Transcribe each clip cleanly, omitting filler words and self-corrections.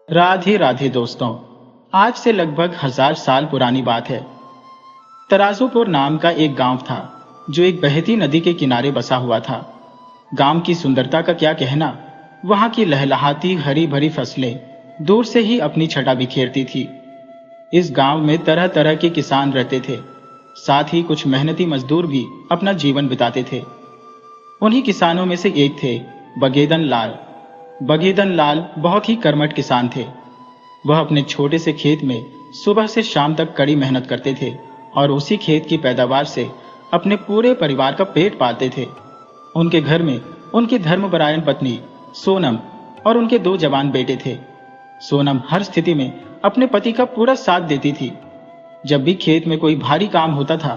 राधे राधे दोस्तों। आज से लगभग 1000 साल पुरानी बात है। तराजूपुर नाम का एक गांव था जो एक बहती नदी के किनारे बसा हुआ था। गांव की सुंदरता का क्या कहना। वहां की लहलहाती हरी भरी फसलें दूर से ही अपनी छटा बिखेरती थी। इस गांव में तरह तरह के किसान रहते थे, साथ ही कुछ मेहनती मजदूर भी अपना जीवन बिताते थे। उन्हीं किसानों में से एक थे बगेदन लाल। बगेदन लाल बहुत ही कर्मठ किसान थे। वह अपने छोटे से खेत में सुबह से शाम तक कड़ी मेहनत करते थे और उसी खेत की पैदावार से अपने पूरे परिवार का पेट पालते थे। उनके घर में उनकी धर्मपरायण पत्नी सोनम और उनके 2 जवान बेटे थे। सोनम हर स्थिति में अपने पति का पूरा साथ देती थी। जब भी खेत में कोई भारी काम होता था,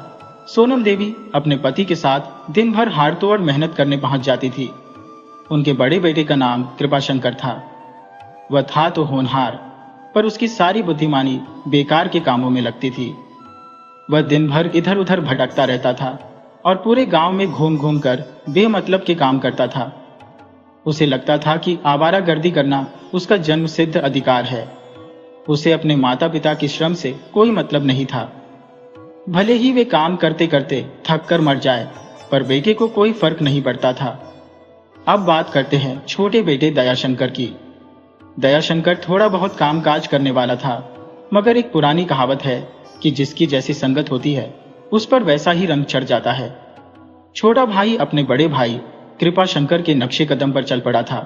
सोनम देवी अपने पति के साथ दिन भर हाड़तोड़ मेहनत करने पहुंच जाती थी। उनके बड़े बेटे का नाम कृपाशंकर था। वह था तो होनहार, पर उसकी सारी बुद्धिमानी बेकार के कामों में लगती थी। वह दिन भर इधर उधर भटकता रहता था और पूरे गांव में घूम घूम कर बेमतलब के काम करता था। उसे लगता था कि आवारागर्दी करना उसका जन्म सिद्ध अधिकार है। उसे अपने माता पिता के श्रम से कोई मतलब नहीं था। भले ही वे काम करते करते थक कर मर जाए, पर बेटे को कोई फर्क नहीं पड़ता था। अब बात करते हैं छोटे बेटे दयाशंकर की। दयाशंकर थोड़ा बहुत कामकाज करने वाला था, मगर एक पुरानी कहावत है कि जिसकी जैसी संगत होती है उस पर वैसा ही रंग चढ़ जाता है। छोटा भाई अपने बड़े भाई कृपाशंकर के नक्शे कदम पर चल पड़ा था।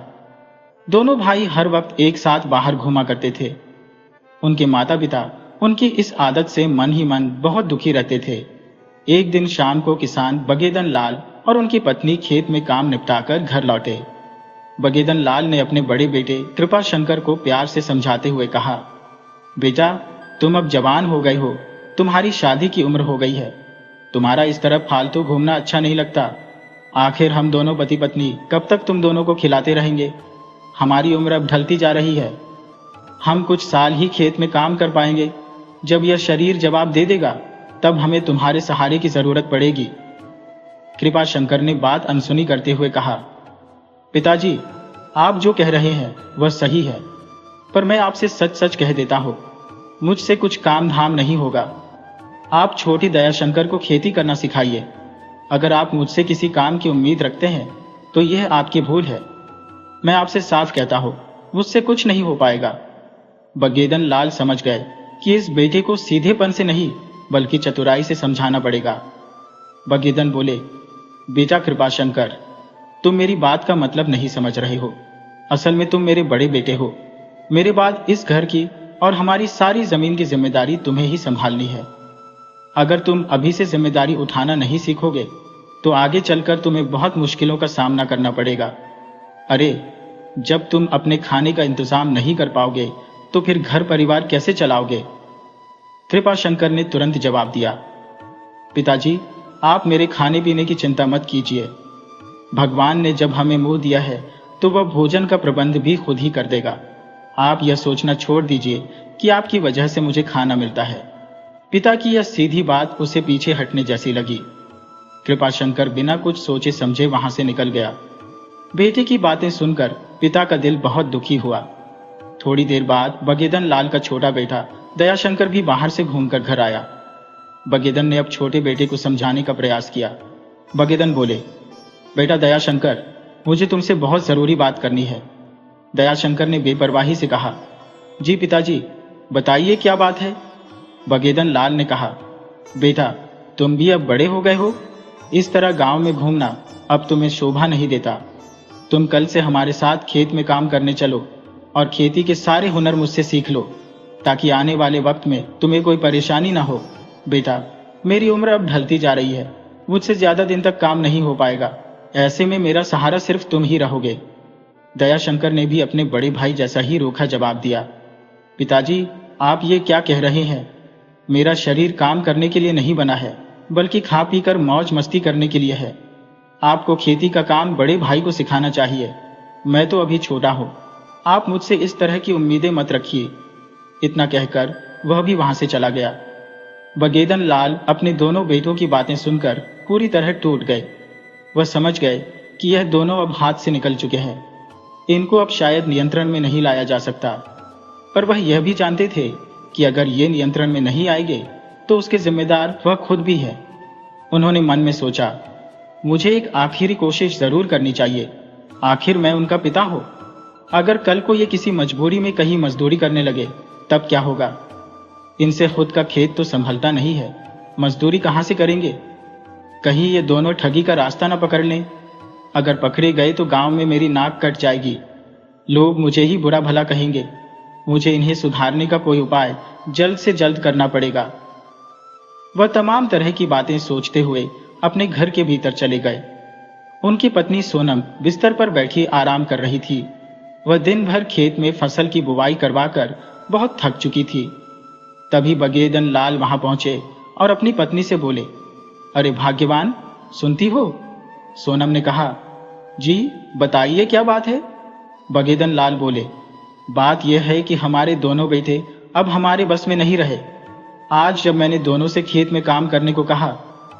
दोनों भाई हर वक्त एक साथ बाहर घूमा करते थे। उनके माता पिता उनकी इस आदत से मन ही मन बहुत दुखी रहते थे। एक दिन शाम को किसान बगेदन लाल और उनकी पत्नी खेत में काम निपटाकर घर लौटे। बगेदन लाल ने अपने बड़े बेटे कृपाशंकर को प्यार से समझाते हुए कहा, बेटा, तुम अब जवान हो गए हो, तुम्हारी शादी की उम्र हो गई है। तुम्हारा इस तरह फालतू घूमना अच्छा नहीं लगता। आखिर हम दोनों पति पत्नी कब तक तुम दोनों को खिलाते रहेंगे। हमारी उम्र अब ढलती जा रही है। हम कुछ साल ही खेत में काम कर पाएंगे। जब यह शरीर जवाब दे देगा, तब हमें तुम्हारे सहारे की जरूरत पड़ेगी। कृपाशंकर ने बात अनसुनी करते हुए कहा, पिताजी, आप जो कह रहे हैं वह सही है, पर मैं आपसे सच सच कह देता हूं, मुझसे कुछ काम धाम नहीं होगा। आप छोटी दयाशंकर को खेती करना सिखाइए। अगर आप मुझसे किसी काम की उम्मीद रखते हैं तो यह आपकी भूल है। मैं आपसे साफ कहता हूं, मुझसे कुछ नहीं हो पाएगा। बगेदन लाल समझ गए कि इस बेटे को सीधेपन से नहीं बल्कि चतुराई से समझाना पड़ेगा। बगेदन बोले, बेटा कृपाशंकर, तुम मेरी बात का मतलब नहीं समझ रहे हो। असल में तुम मेरे बड़े बेटे हो। मेरे बाद इस घर की और हमारी सारी जमीन की जिम्मेदारी तुम्हें ही संभालनी है। अगर तुम अभी से जिम्मेदारी उठाना नहीं सीखोगे तो आगे चलकर तुम्हें बहुत मुश्किलों का सामना करना पड़ेगा। अरे, जब तुम अपने खाने का इंतजाम नहीं कर पाओगे तो फिर घर परिवार कैसे चलाओगे। कृपाशंकर ने तुरंत जवाब दिया, पिताजी, आप मेरे खाने पीने की चिंता मत कीजिए। भगवान ने जब हमें मुंह दिया है तो वह भोजन का प्रबंध भी खुद ही कर देगा। आप यह सोचना छोड़ दीजिए कि आपकी वजह से मुझे खाना मिलता है। पिता की यह सीधी बात उसे पीछे हटने जैसी लगी। कृपाशंकर बिना कुछ सोचे समझे वहां से निकल गया। बेटे की बातें सुनकर पिता का दिल बहुत दुखी हुआ। थोड़ी देर बाद बगेदन लाल का छोटा बेटा दयाशंकर भी बाहर से घूमकर घर आया। बगेदन ने अब छोटे बेटे को समझाने का प्रयास किया। बगेदन बोले, बेटा दयाशंकर, मुझे तुमसे बहुत जरूरी बात करनी है। दयाशंकर ने बेपरवाही से कहा, जी पिताजी, बताइए क्या बात है। बगेदन लाल ने कहा, बेटा, तुम भी अब बड़े हो गए हो। इस तरह गांव में घूमना अब तुम्हें शोभा नहीं देता। तुम कल से हमारे साथ खेत में काम करने चलो और खेती के सारे हुनर मुझसे सीख लो, ताकि आने वाले वक्त में तुम्हें कोई परेशानी ना हो। बेटा, मेरी उम्र अब ढलती जा रही है, मुझसे ज्यादा दिन तक काम नहीं हो पाएगा। ऐसे में मेरा सहारा सिर्फ तुम ही रहोगे। दयाशंकर ने भी अपने बड़े भाई जैसा ही रूखा जवाब दिया, पिताजी, आप ये क्या कह रहे हैं। मेरा शरीर काम करने के लिए नहीं बना है, बल्कि खा पी कर मौज मस्ती करने के लिए है। आपको खेती का काम बड़े भाई को सिखाना चाहिए। मैं तो अभी छोटा हूं। आप मुझसे इस तरह की उम्मीदें मत रखिए। इतना कहकर वह भी वहां से चला गया। बगेदन लाल अपने दोनों बेटों की बातें सुनकर पूरी तरह टूट गए। वह समझ गए कि यह दोनों अब हाथ से निकल चुके हैं। इनको अब शायद नियंत्रण में नहीं लाया जा सकता। पर वह यह भी जानते थे कि अगर ये नियंत्रण में नहीं आएंगे तो उसके जिम्मेदार वह खुद भी है। उन्होंने मन में सोचा, मुझे एक आखिरी कोशिश जरूर करनी चाहिए, आखिर मैं उनका पिता हूं। अगर कल को ये किसी मजबूरी में कहीं मजदूरी करने लगे तब क्या होगा? इनसे खुद का खेत तो संभलता नहीं है, मजदूरी कहां से करेंगे? कहीं ये दोनों ठगी का रास्ता न पकड़ लें। अगर पकड़े गए तो गांव में मेरी नाक कट जाएगी, लोग मुझे ही बुरा भला कहेंगे। मुझे इन्हें सुधारने का कोई उपाय जल्द से जल्द करना पड़ेगा। वह तमाम तरह की बातें सोचते हुए अपने घर के भीतर चले गए। उनकी पत्नी सोनम बिस्तर पर बैठी आराम कर रही थी। वह दिन भर खेत में फसल की बुवाई करवाकर बहुत थक चुकी थी। तभी बगेदन लाल वहां पहुंचे और अपनी पत्नी से बोले, अरे भाग्यवान, सुनती हो? सोनम ने कहा, जी बताइए क्या बात है? बगेदन लाल बोले, बात यह है कि हमारे दोनों बेटे अब हमारे बस में नहीं रहे। आज जब मैंने दोनों से खेत में काम करने को कहा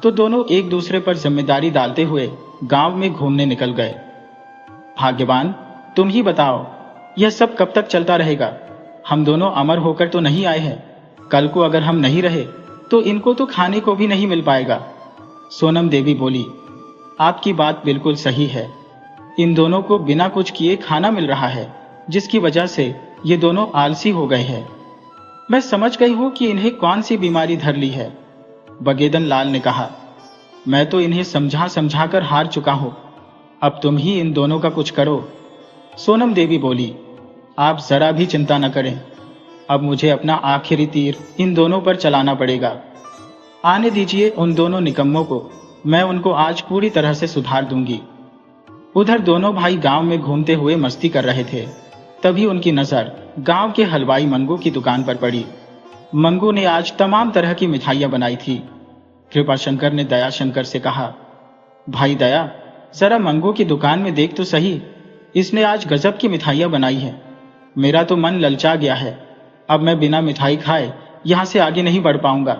तो दोनों एक दूसरे पर जिम्मेदारी डालते हुए गांव में घूमने निकल गए। भाग्यवान, तुम ही बताओ, यह सब कब तक चलता रहेगा? हम दोनों अमर होकर तो नहीं आए हैं। कल को अगर हम नहीं रहे तो इनको तो खाने को भी नहीं मिल पाएगा। सोनम देवी बोली, आपकी बात बिल्कुल सही है। इन दोनों को बिना कुछ किए खाना मिल रहा है, जिसकी वजह से ये दोनों आलसी हो गए हैं। मैं समझ गई हूं कि इन्हें कौन सी बीमारी धर ली है। बगेदन लाल ने कहा, मैं तो इन्हें समझा समझा कर हार चुका हूं, अब तुम ही इन दोनों का कुछ करो। सोनम देवी बोली, आप जरा भी चिंता न करें, अब मुझे अपना आखिरी तीर इन दोनों पर चलाना पड़ेगा। आने दीजिए उन दोनों निकम्मों को, मैं उनको आज पूरी तरह से सुधार दूंगी। उधर दोनों भाई गांव में घूमते हुए मस्ती कर रहे थे। तभी उनकी नजर गांव के हलवाई मंगू की दुकान पर पड़ी। मंगू ने आज तमाम तरह की मिठाइयां बनाई थी। कृपाशंकर ने दयाशंकर से कहा, भाई दया, जरा मंगू की दुकान में देख तो सही, इसने आज गजब की मिठाइयां बनाई हैं। मेरा तो मन ललचा गया है, अब मैं बिना मिठाई खाए यहां से आगे नहीं बढ़ पाऊंगा।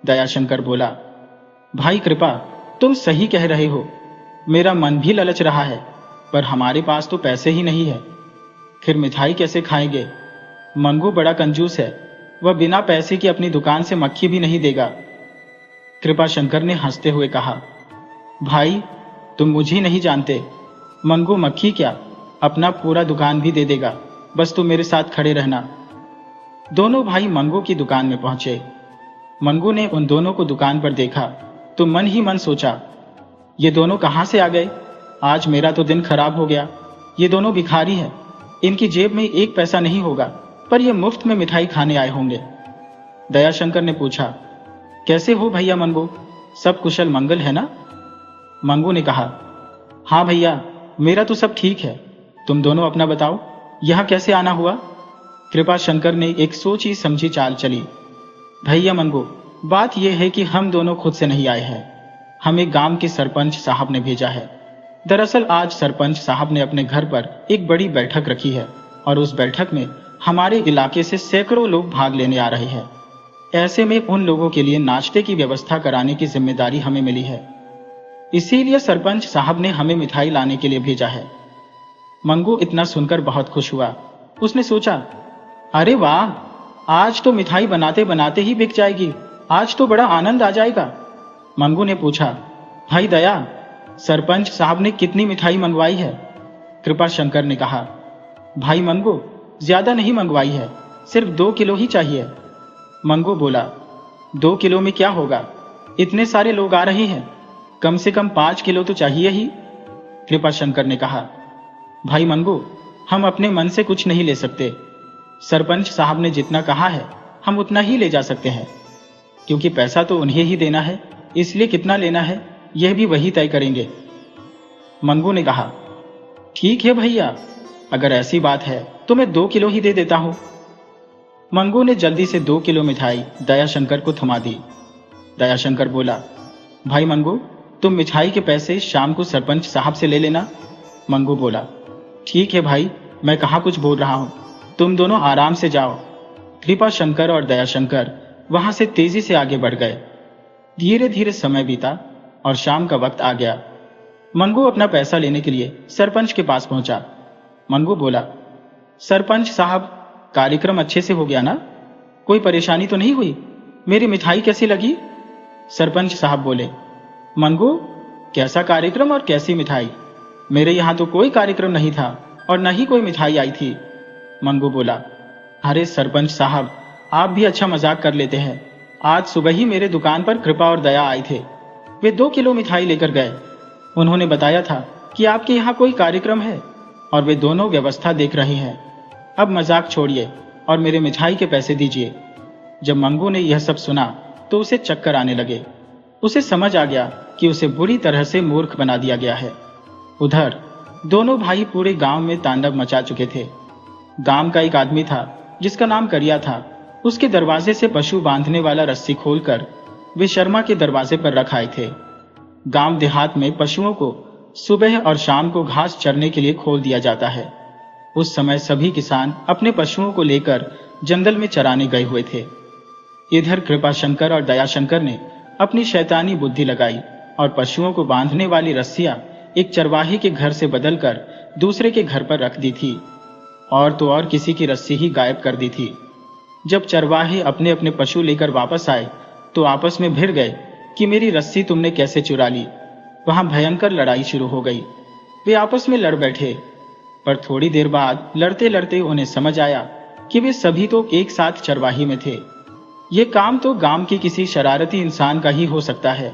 दयाशंकर बोला, भाई कृपा, तुम सही कह रहे हो, मेरा मन भी ललच रहा है, पर हमारे पास तो पैसे ही नहीं है, फिर मिठाई कैसे खाएंगे? मंगू बड़ा कंजूस है, वह बिना पैसे की अपनी दुकान से मक्खी भी नहीं देगा। कृपाशंकर ने हंसते हुए कहा, भाई तुम मुझे नहीं जानते, मंगू मक्खी क्या, अपना पूरा दुकान भी दे देगा, बस तुम मेरे साथ खड़े रहना। दोनों भाई मंगू की दुकान में पहुंचे। मंगू ने उन दोनों को दुकान पर देखा तो मन ही मन सोचा, ये दोनों कहां से आ गए? आज मेरा तो दिन खराब हो गया। ये दोनों भिखारी हैं, इनकी जेब में एक पैसा नहीं होगा, पर ये मुफ्त में मिठाई खाने आए होंगे। दयाशंकर ने पूछा, कैसे हो भैया मंगू, सब कुशल मंगल है ना? मंगू ने कहा, हाँ भैया, मेरा तो सब ठीक है, तुम दोनों अपना बताओ, यहां कैसे आना हुआ? कृपाशंकर ने एक सोची समझी चाल चली। भैया मंगू, बात यह है कि हम दोनों खुद से नहीं आए हैं, हमें गांव के सरपंच साहब ने भेजा है। दरअसल आज सरपंच साहब ने अपने घर पर एक बड़ी बैठक रखी है और उस बैठक में हमारे इलाके से सैकड़ों लोग भाग लेने आ रहे हैं। ऐसे में उन लोगों के लिए नाश्ते की व्यवस्था कराने की जिम्मेदारी हमें मिली है, इसीलिए सरपंच साहब ने हमें मिठाई लाने के लिए भेजा है। मंगू इतना सुनकर बहुत खुश हुआ। उसने सोचा, अरे वाह, आज तो मिठाई बनाते बनाते ही बिक जाएगी, आज तो बड़ा आनंद आ जाएगा। मंगू ने पूछा, भाई दया, सरपंच साहब ने कितनी मिठाई मंगवाई है? कृपाशंकर ने कहा, भाई मंगू, ज्यादा नहीं मंगवाई है, सिर्फ 2 किलो ही चाहिए। मंगू बोला, 2 किलो में क्या होगा, इतने सारे लोग आ रहे हैं, कम से कम 5 किलो तो चाहिए ही। कृपाशंकर ने कहा, भाई मंगू, हम अपने मन से कुछ नहीं ले सकते, सरपंच साहब ने जितना कहा है हम उतना ही ले जा सकते हैं, क्योंकि पैसा तो उन्हें ही देना है, इसलिए कितना लेना है यह भी वही तय करेंगे। मंगू ने कहा, ठीक है भैया, अगर ऐसी बात है तो मैं 2 किलो ही दे देता हूं। मंगू ने जल्दी से 2 किलो मिठाई दयाशंकर को थमा दी। दयाशंकर बोला, भाई मंगू, तुम मिठाई के पैसे शाम को सरपंच साहब से ले लेना। मंगू बोला, ठीक है भाई, मैं कहाँ कुछ बोल रहा हूं, तुम दोनों आराम से जाओ। कृपाशंकर और दयाशंकर वहां से तेजी से आगे बढ़ गए। धीरे धीरे समय बीता और शाम का वक्त आ गया। मंगू अपना पैसा लेने के लिए सरपंच के पास पहुंचा। मंगू बोला, सरपंच साहब, कार्यक्रम अच्छे से हो गया ना? कोई परेशानी तो नहीं हुई? मेरी मिठाई कैसी लगी? सरपंच साहब बोले। मंगू, कैसा कार्यक्रम और कैसी मिठाई? मेरे यहाँ तो कोई कार्यक्रम नहीं था और न ही कोई मिठाई आई थी। मंगू बोला। अरे सरपंच साहब, आप भी अच्छा मजाक कर लेते हैं। आज सुबह ही मेरे दुकान पर कृपा और दया आए थे। वे 2 किलो मिठाई लेकर गए। उन्होंने बताया था कि आपके यहाँ कोई कार्यक्रम है और वे दोनों व्यवस्था देख रहे हैं। अब मजाक छोड़िए और मेरे मिठाई के पैसे दीजिए। जब मंगू ने यह सब सुना तो उसे चक्कर आने लगे। उसे समझ आ गया कि उसे बुरी तरह से मूर्ख बना दिया गया है। उधर दोनों भाई पूरे गांव में तांडव मचा चुके थे। गांव का एक आदमी था जिसका नाम करिया था। उसके दरवाजे से पशु बांधने वाला रस्सी खोलकर वे शर्मा के दरवाजे पर रख आए थे। गांव देहात में पशुओं को सुबह और शाम को घास चरने के लिए खोल दिया जाता है। उस समय सभी किसान अपने पशुओं को लेकर जंगल में चराने गए हुए थे। इधर कृपाशंकर और दयाशंकर ने अपनी शैतानी बुद्धि लगाई और पशुओं को बांधने वाली रस्सियां एक चरवाहे के घर से बदलकर दूसरे के घर पर रख दी थी और तो और किसी की रस्सी ही गायब कर दी थी। जब चरवाहे अपने अपने पशु लेकर वापस आए तो आपस में भिड़ गए कि मेरी रस्सी तुमने कैसे चुरा ली। वहां भयंकर लड़ाई शुरू हो गई। वे आपस में लड़ बैठे, पर थोड़ी देर बाद लड़ते लड़ते उन्हें समझ आया कि वे सभी तो एक साथ चरवाही में थे। ये काम तो गांव के किसी शरारती इंसान का ही हो सकता है।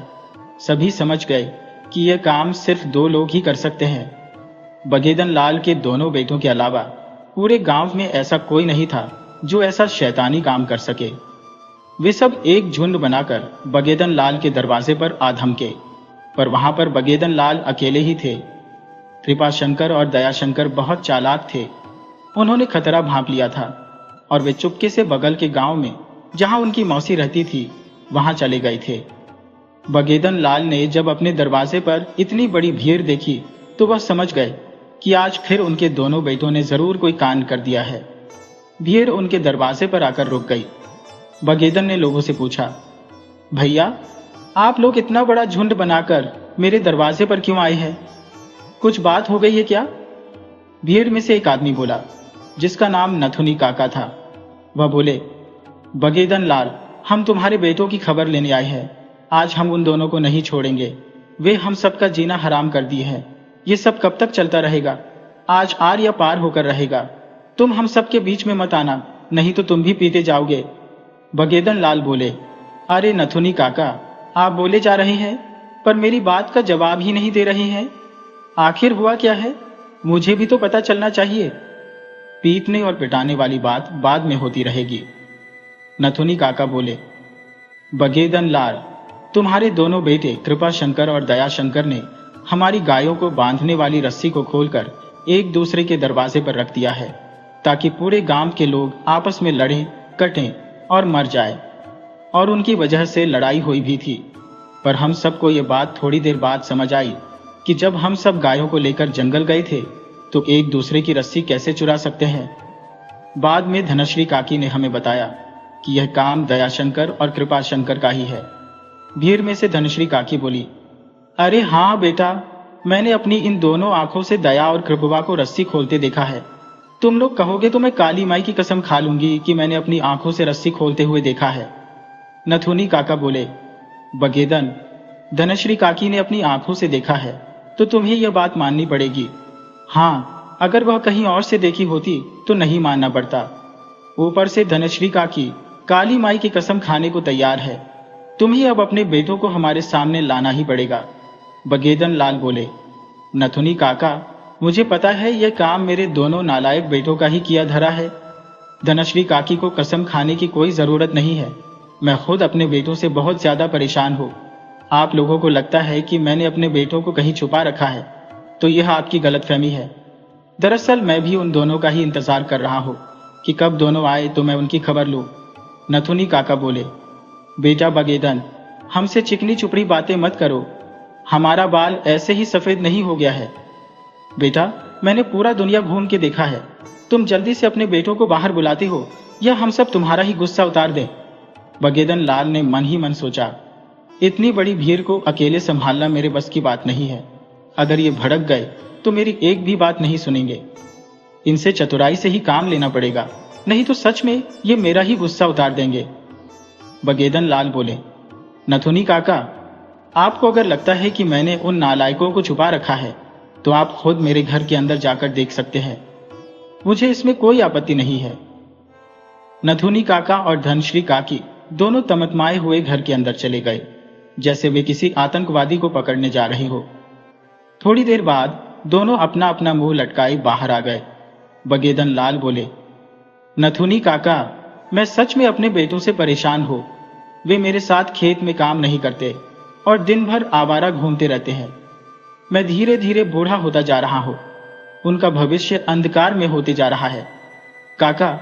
सभी समझ गए कि यह काम सिर्फ 2 लोग ही कर सकते हैं। बगेदन लाल के दोनों बेटों के अलावा पूरे गांव में ऐसा कोई नहीं था जो ऐसा शैतानी काम कर सके। वे सब एक झुंड बनाकर बगेदन लाल के दरवाजे पर आ धमके, पर वहां पर बगेदन लाल अकेले ही थे। कृपाशंकर और दयाशंकर बहुत चालाक थे। उन्होंने खतरा भांप लिया था और वे चुपके से बगल के गांव में जहां उनकी मौसी रहती थी वहां चले गए थे। बगेदन लाल ने जब अपने दरवाजे पर इतनी बड़ी भीड़ देखी तो वह समझ गए कि आज फिर उनके दोनों बेटों ने जरूर कोई कांड कर दिया है। भीड़ उनके दरवाजे पर आकर रुक गई। बगेदन ने लोगों से पूछा, भैया, आप लोग इतना बड़ा झुंड बनाकर मेरे दरवाजे पर क्यों आए हैं? कुछ बात हो गई है क्या? भीड़ में से एक आदमी बोला, जिसका नाम नथुनी काका था। वह बोले, बगेदन लाल, हम तुम्हारे बेटों की खबर लेने आए हैं। आज हम उन दोनों को नहीं छोड़ेंगे। वे हम सबका जीना हराम कर दिए हैं। ये सब कब तक चलता रहेगा? आज आर या पार होकर रहेगा। तुम हम सबके बीच में मत आना, नहीं तो तुम भी पीटे जाओगे। बगेदन लाल बोले, अरे नथुनी काका, आप बोले जा रहे हैं पर मेरी बात का जवाब ही नहीं दे रहे हैं। आखिर हुआ क्या है? मुझे भी तो पता चलना चाहिए। पीटने और पिटाने वाली बात बाद में होती रहेगी। नथुनी काका बोले, बगेदन लाल, तुम्हारे दोनों बेटे कृपाशंकर और दयाशंकर ने हमारी गायों को बांधने वाली रस्सी को खोलकर एक दूसरे के दरवाजे पर रख दिया है ताकि पूरे गांव के लोग आपस में लड़ें, कटें और मर जाए। और उनकी वजह से लड़ाई हुई भी थी। पर हम सबको ये बात थोड़ी देर बाद समझ आई कि जब हम सब गायों को लेकर जंगल गए थे तो एक दूसरे की रस्सी कैसे चुरा सकते हैं। बाद में धनश्री काकी ने हमें बताया कि यह काम दयाशंकर और कृपाशंकर का ही है। भीड़ में से धनश्री काकी बोली, अरे हाँ बेटा, मैंने अपनी इन दोनों आंखों से दया और कृपवा को रस्सी खोलते देखा है। तुम लोग कहोगे तो मैं काली माई की कसम खा लूंगी कि मैंने अपनी आंखों से रस्सी खोलते हुए देखा है। नथुनी काका बोले, बगेदन, धनश्री काकी ने अपनी आंखों से देखा है तो तुम्हें यह बात माननी पड़ेगी। हाँ, अगर वह कहीं और से देखी होती तो नहीं मानना पड़ता। ऊपर से धनश्री काकी काली माई की कसम खाने को तैयार है। तुम्हें अब अपने बेटों को हमारे सामने लाना ही पड़ेगा। बगेदन लाल बोले, नथुनी काका, मुझे पता है यह काम मेरे दोनों नालायक बेटों का ही किया धरा है। धनश्री काकी को कसम खाने की कोई जरूरत नहीं है। मैं खुद अपने बेटों से बहुत ज्यादा परेशान हूँ। आप लोगों को लगता है कि मैंने अपने बेटों को कहीं छुपा रखा है, तो यह आपकी गलतफहमी है। दरअसल मैं भी उन दोनों का ही इंतजार कर रहा हूँ कि कब दोनों आए तो मैं उनकी खबर लूँ। नथुनी काका बोले, बेटा बगेदन, हमसे चिकनी चुपड़ी बातें मत करो। हमारा बाल ऐसे ही सफेद नहीं हो गया है। बेटा, मैंने पूरा दुनिया घूम के देखा है। तुम जल्दी से अपने बेटों को बाहर बुलाते हो या हम सब तुम्हारा ही गुस्सा उतार दें। बगेदन लाल ने मन ही मन सोचा, इतनी बड़ी भीड़ को अकेले संभालना मेरे बस की बात नहीं है। अगर ये भड़क गए तो मेरी एक भी बात नहीं सुनेंगे। इनसे चतुराई से ही काम लेना पड़ेगा। नहीं तो सच में ये मेरा ही गुस्सा उतार देंगे। बगेदन लाल बोले, नथुनी काका, आपको अगर लगता है कि मैंने उन नालायकों को छुपा रखा है तो आप खुद मेरे घर के अंदर जाकर देख सकते हैं, मुझे इसमें कोई आपत्ति नहीं है। नथुनी काका और धनश्री काकी दोनों तमतमाए हुए घर के अंदर चले गए, जैसे वे किसी आतंकवादी को पकड़ने जा रहे हो। थोड़ी देर बाद दोनों अपना अपना मुंह लटकाए बाहर आ गए। बगेदन लाल बोले, नथुनी काका, मैं सच में अपने बेटों से परेशान हूं। वे मेरे साथ खेत में काम नहीं करते और दिन भर आवारा घूमते रहते हैं। मैं धीरे धीरे बूढ़ा होता जा रहा हूं, उनका भविष्य अंधकार में होते जा रहा है। काका,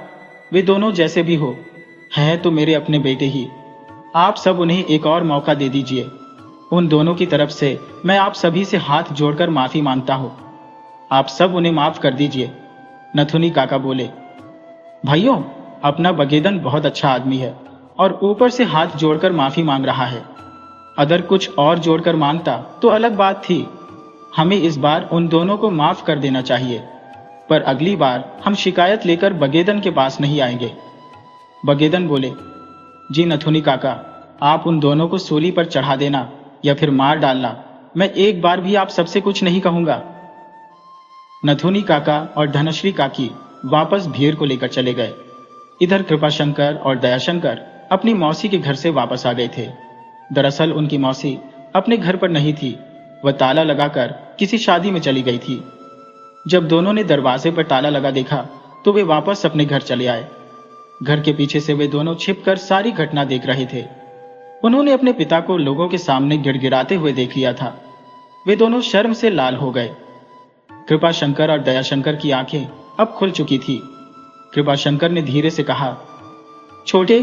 वे दोनों जैसे भी हो, हैं तो मेरे अपने बेटे ही। आप सब उन्हें एक और मौका दे दीजिए। उन दोनों की तरफ से मैं आप सभी से हाथ जोड़कर माफी मांगता हूं। आप सब उन्हें माफ कर दीजिए। नथुनी काका बोले, भाइयों, अपना बगेदन बहुत अच्छा आदमी है और ऊपर से हाथ जोड़कर माफी मांग रहा है। अगर कुछ और जोड़कर मांगता तो अलग बात थी। हमें इस बार उन दोनों को माफ कर देना चाहिए, पर अगली बार हम शिकायत लेकर बगेदन के पास नहीं आएंगे। बगेदन बोले, जी नथुनी काका, आप उन दोनों को सूली पर चढ़ा देना या फिर मार डालना, मैं एक बार भी आप सबसे कुछ नहीं कहूंगा। नथुनी काका और धनश्री काकी वापस भीड़ को लेकर चले गए। इधर कृपाशंकर और दयाशंकर अपनी मौसी के घर से वापस आ गए थे। दरअसल उनकी मौसी अपने घर पर नहीं थी, वह ताला लगाकर किसी शादी में चली गई थी। जब दोनों ने दरवाजे पर ताला लगा देखा तो वे वापस अपने घर चले आए। घर के पीछे से वे दोनों छिपकर सारी घटना देख रहे थे। उन्होंने अपने पिता को लोगों के सामने गिड़गिड़ाते हुए देख लिया था। वे दोनों शर्म से लाल हो गए। कृपाशंकर और दयाशंकर की आंखें अब खुल चुकी थी। कृपाशंकर ने धीरे से कहा, छोटे,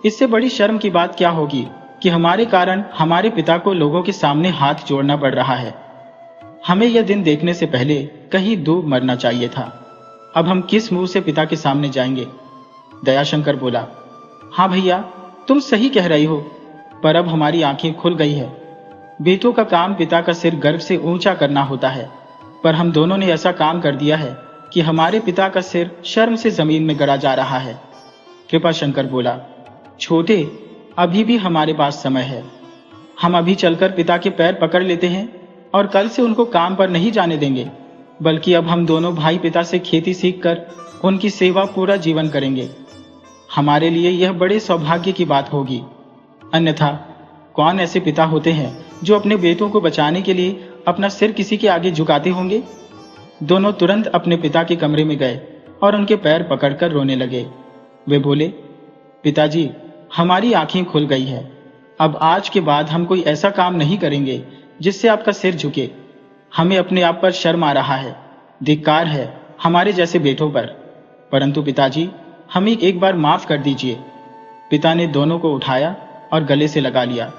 इससे बड़ी शर्म की बात क्या होगी कि हमारे कारण हमारे पिता को लोगों के सामने हाथ जोड़ना पड़ रहा है। हमें यह दिन देखने से पहले कहीं डूब मरना चाहिए था। अब हम किस मुंह से पिता के सामने जाएंगे? दयाशंकर बोला, हाँ भैया, तुम सही कह रही हो, पर अब हमारी आंखें खुल गई है। बेटों का काम पिता का सिर गर्व से ऊंचा करना होता है, पर हम दोनों ने ऐसा काम कर दिया है कि हमारे पिता का सिर शर्म से जमीन में गड़ा जा रहा है। कृपाशंकर बोला, छोटे, अभी भी हमारे पास समय है। हम अभी चलकर पिता के पैर पकड़ लेते हैं और कल से उनको काम पर नहीं जाने देंगे, बल्कि अब हम दोनों भाई पिता से खेती सीखकर उनकी सेवा पूरा जीवन करेंगे। हमारे लिए यह बड़े सौभाग्य की बात होगी। अन्यथा कौन ऐसे पिता होते हैं जो अपने बेटों को बचाने के लिए अपना सिर किसी के आगे झुकाते होंगे? दोनों तुरंत अपने पिता के कमरे में गए और उनके पैर पकड़कर रोने लगे। वे बोले, पिताजी, हमारी आंखें खुल गई है। अब आज के बाद हम कोई ऐसा काम नहीं करेंगे जिससे आपका सिर झुके। हमें अपने आप पर शर्म आ रहा है, धिक्कार है हमारे जैसे बेटों पर। परंतु पिताजी, हमें एक बार माफ कर दीजिए। पिता ने दोनों को उठाया और गले से लगा लिया।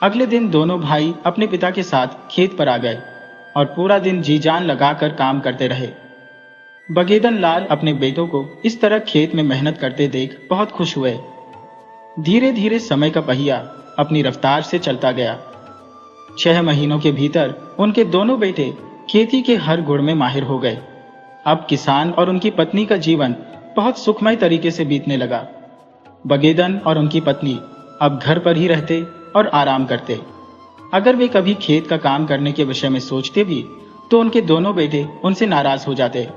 अगले दिन दोनों भाई अपने पिता के साथ खेत पर आ गए और पूरा दिन जी जान लगाकर काम करते रहे। बगेदन लाल अपने बेटों को इस तरह खेत में मेहनत करते देख बहुत खुश हुए। धीरे धीरे समय का पहिया अपनी रफ्तार से चलता गया। 6 महीनों के भीतर उनके दोनों बेटे खेती के हर गुण में माहिर हो गए। अब किसान और उनकी पत्नी का जीवन बहुत सुखमय तरीके से बीतने लगा। बगेदन और उनकी पत्नी अब घर पर ही रहते और आराम करते। अगर वे कभी खेत का काम करने के विषय में सोचते भी तो उनके दोनों बेटे उनसे नाराज हो जाते।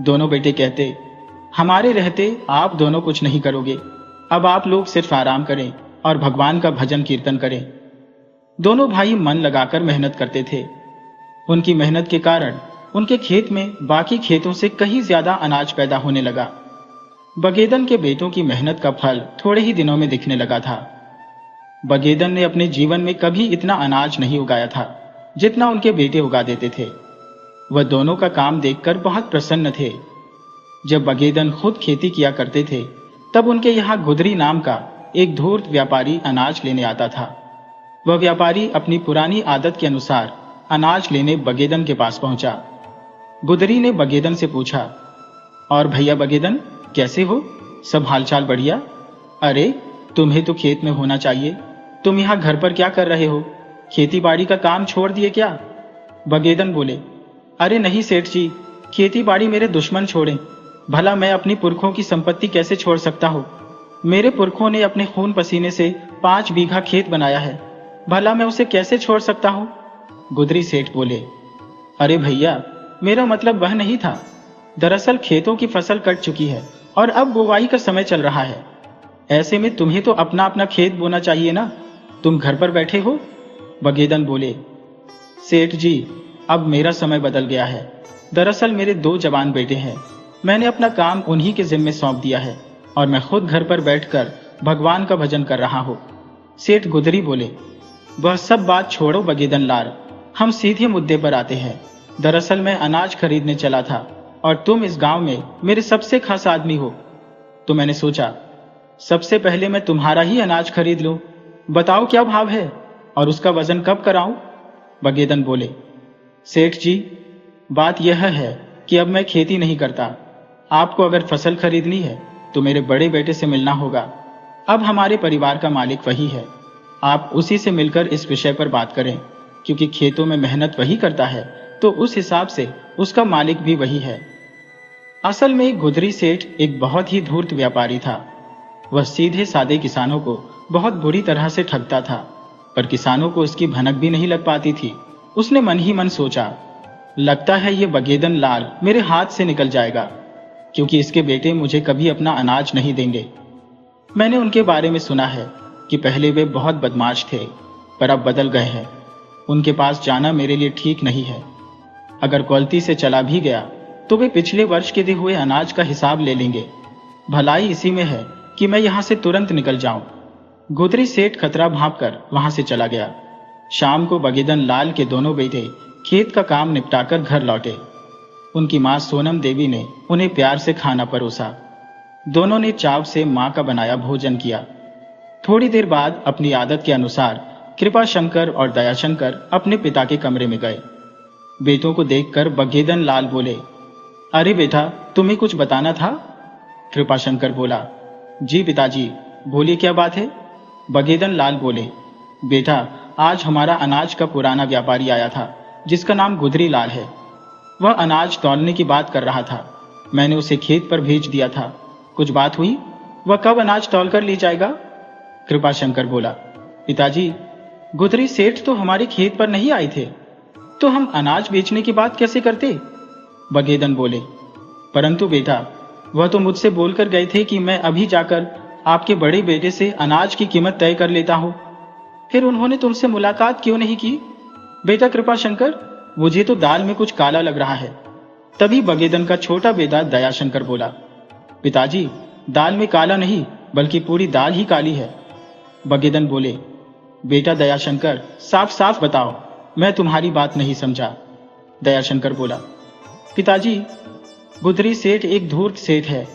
दोनों बेटे कहते, हमारे रहते आप दोनों कुछ नहीं करोगे, अब आप लोग सिर्फ आराम करें और भगवान का भजन कीर्तन करें। दोनों भाई मन लगाकर मेहनत करते थे। उनकी मेहनत के कारण उनके खेत में बाकी खेतों से कहीं ज्यादा अनाज पैदा होने लगा। बगेदन के बेटों की मेहनत का फल थोड़े ही दिनों में दिखने लगा था। बगेदन ने अपने जीवन में कभी इतना अनाज नहीं उगाया था जितना उनके बेटे उगा देते थे। वह दोनों का काम देखकर बहुत प्रसन्न थे। जब बगेदन खुद खेती किया करते थे तब उनके यहाँ गुदरी नाम का एक धूर्त व्यापारी अनाज लेने आता था। वह व्यापारी अपनी पुरानी आदत के अनुसार अनाज लेने बगेदन के पास पहुंचा। गुदरी ने बगेदन से पूछा, और भैया बगेदन, कैसे हो? सब हालचाल बढ़िया? अरे, तुम्हें तो खेत में होना चाहिए। तुम यहाँ घर पर क्या कर रहे हो? खेती बाड़ी का काम छोड़ दिए क्या? बगेदन बोले, अरे नहीं सेठ जी, खेती बाड़ी मेरे दुश्मन छोड़े। भला मैं अपनी पुरखों की संपत्ति कैसे छोड़ सकता हूँ? मेरे पुरखों ने अपने खून पसीने से 5 बीघा खेत बनाया है, भला मैं उसे कैसे छोड़ सकता हूँ? गुदरी सेठ बोले, अरे भैया, मेरा मतलब वह नहीं था। दरअसल खेतों की फसल कट चुकी है और अब बुवाई का समय चल रहा है। ऐसे में तुम्हें तो अपना अपना खेत बोना चाहिए ना, तुम घर पर बैठे हो। बगेदन बोले, सेठ जी, अब मेरा समय बदल गया है। दरअसल मेरे 2 जवान बेटे हैं, मैंने अपना काम उन्हीं के जिम्मे सौंप दिया है और मैं खुद घर पर बैठकर भगवान का भजन कर रहा हूँ। सेठ गुदरी बोले, वह सब बात छोड़ो बगेदन लाल, हम सीधे मुद्दे पर आते हैं। दरअसल मैं अनाज खरीदने चला था और तुम इस गांव में मेरे सबसे खास आदमी हो, तो मैंने सोचा सबसे पहले मैं तुम्हारा ही अनाज खरीद लूं। बताओ क्या भाव है और उसका वजन कब कराऊं? बगेदन बोले, सेठ जी, बात यह है कि अब मैं खेती नहीं करता। आपको अगर फसल खरीदनी है तो मेरे बड़े बेटे से मिलना होगा। अब हमारे परिवार का मालिक वही है, आप उसी से मिलकर इस विषय पर बात करें, क्योंकि खेतों में मेहनत वही करता है तो उस हिसाब से उसका मालिक भी वही है। असल में गुदरी सेठ एक बहुत ही धूर्त व्यापारी था। वह सीधे सादे किसानों को बहुत बुरी तरह से ठगता था, पर किसानों को उसकी भनक भी नहीं लग पाती थी। उसने मन ही मन सोचा, लगता है ये बगेदन लाल मेरे हाथ से निकल जाएगा, क्योंकि इसके बेटे मुझे कभी अपना अनाज नहीं देंगे। मैंने उनके बारे में सुना है कि पहले वे बहुत बदमाश थे, पर अब बदल गए हैं। उनके पास जाना मेरे लिए ठीक नहीं है। अगर गलती से चला भी गया तो वे पिछले वर्ष के दिए हुए अनाज का हिसाब ले लेंगे। भलाई इसी में है कि मैं यहां से तुरंत निकल जाऊं। गुदरी सेठ खतरा भांपकर वहां से चला गया। शाम को बगेदन लाल के दोनों बेटे खेत का काम निपटाकर घर लौटे। उनकी मां सोनम देवी ने उन्हें प्यार से खाना परोसा। दोनों ने चाव से मां का बनाया भोजन किया। थोड़ी देर बाद अपनी आदत के अनुसार कृपा शंकर और दयाशंकर अपने पिता के कमरे में गए। बेटों को देखकर बगेदन लाल बोले, अरे बेटा, तुम्हें कुछ बताना था? कृपा शंकर बोला, जी पिताजी, बोलिए क्या बात है? बगेदन लाल बोले, बेटा, आज हमारा अनाज का पुराना व्यापारी आया था जिसका नाम गुदरी लाल है। वह अनाज तौलने की बात कर रहा था। मैंने उसे खेत पर भेज दिया था। कुछ बात हुई? वह कब अनाज तौल कर ले जाएगा? कृपा शंकर बोला, पिताजी, गुदरी सेठ तो हमारे खेत पर नहीं आए थे, तो हम अनाज बेचने की बात कैसे करते? बगेदन बोले, परंतु बेटा, वह तो मुझसे बोलकर गए थे कि मैं अभी जाकर आपके बड़े बेटे से अनाज की कीमत तय कर लेता हूं। फिर उन्होंने तुमसे मुलाकात क्यों नहीं की? बेटा कृपा शंकर, मुझे तो दाल में कुछ काला लग रहा है। तभी बगेदन का छोटा बेटा दयाशंकर बोला, पिताजी, दाल में काला नहीं बल्कि पूरी दाल ही काली है। बगेदन बोले, बेटा दयाशंकर, साफ साफ बताओ, मैं तुम्हारी बात नहीं समझा। दयाशंकर बोला, पिताजी, गुदरी सेठ एक धूर्त सेठ है।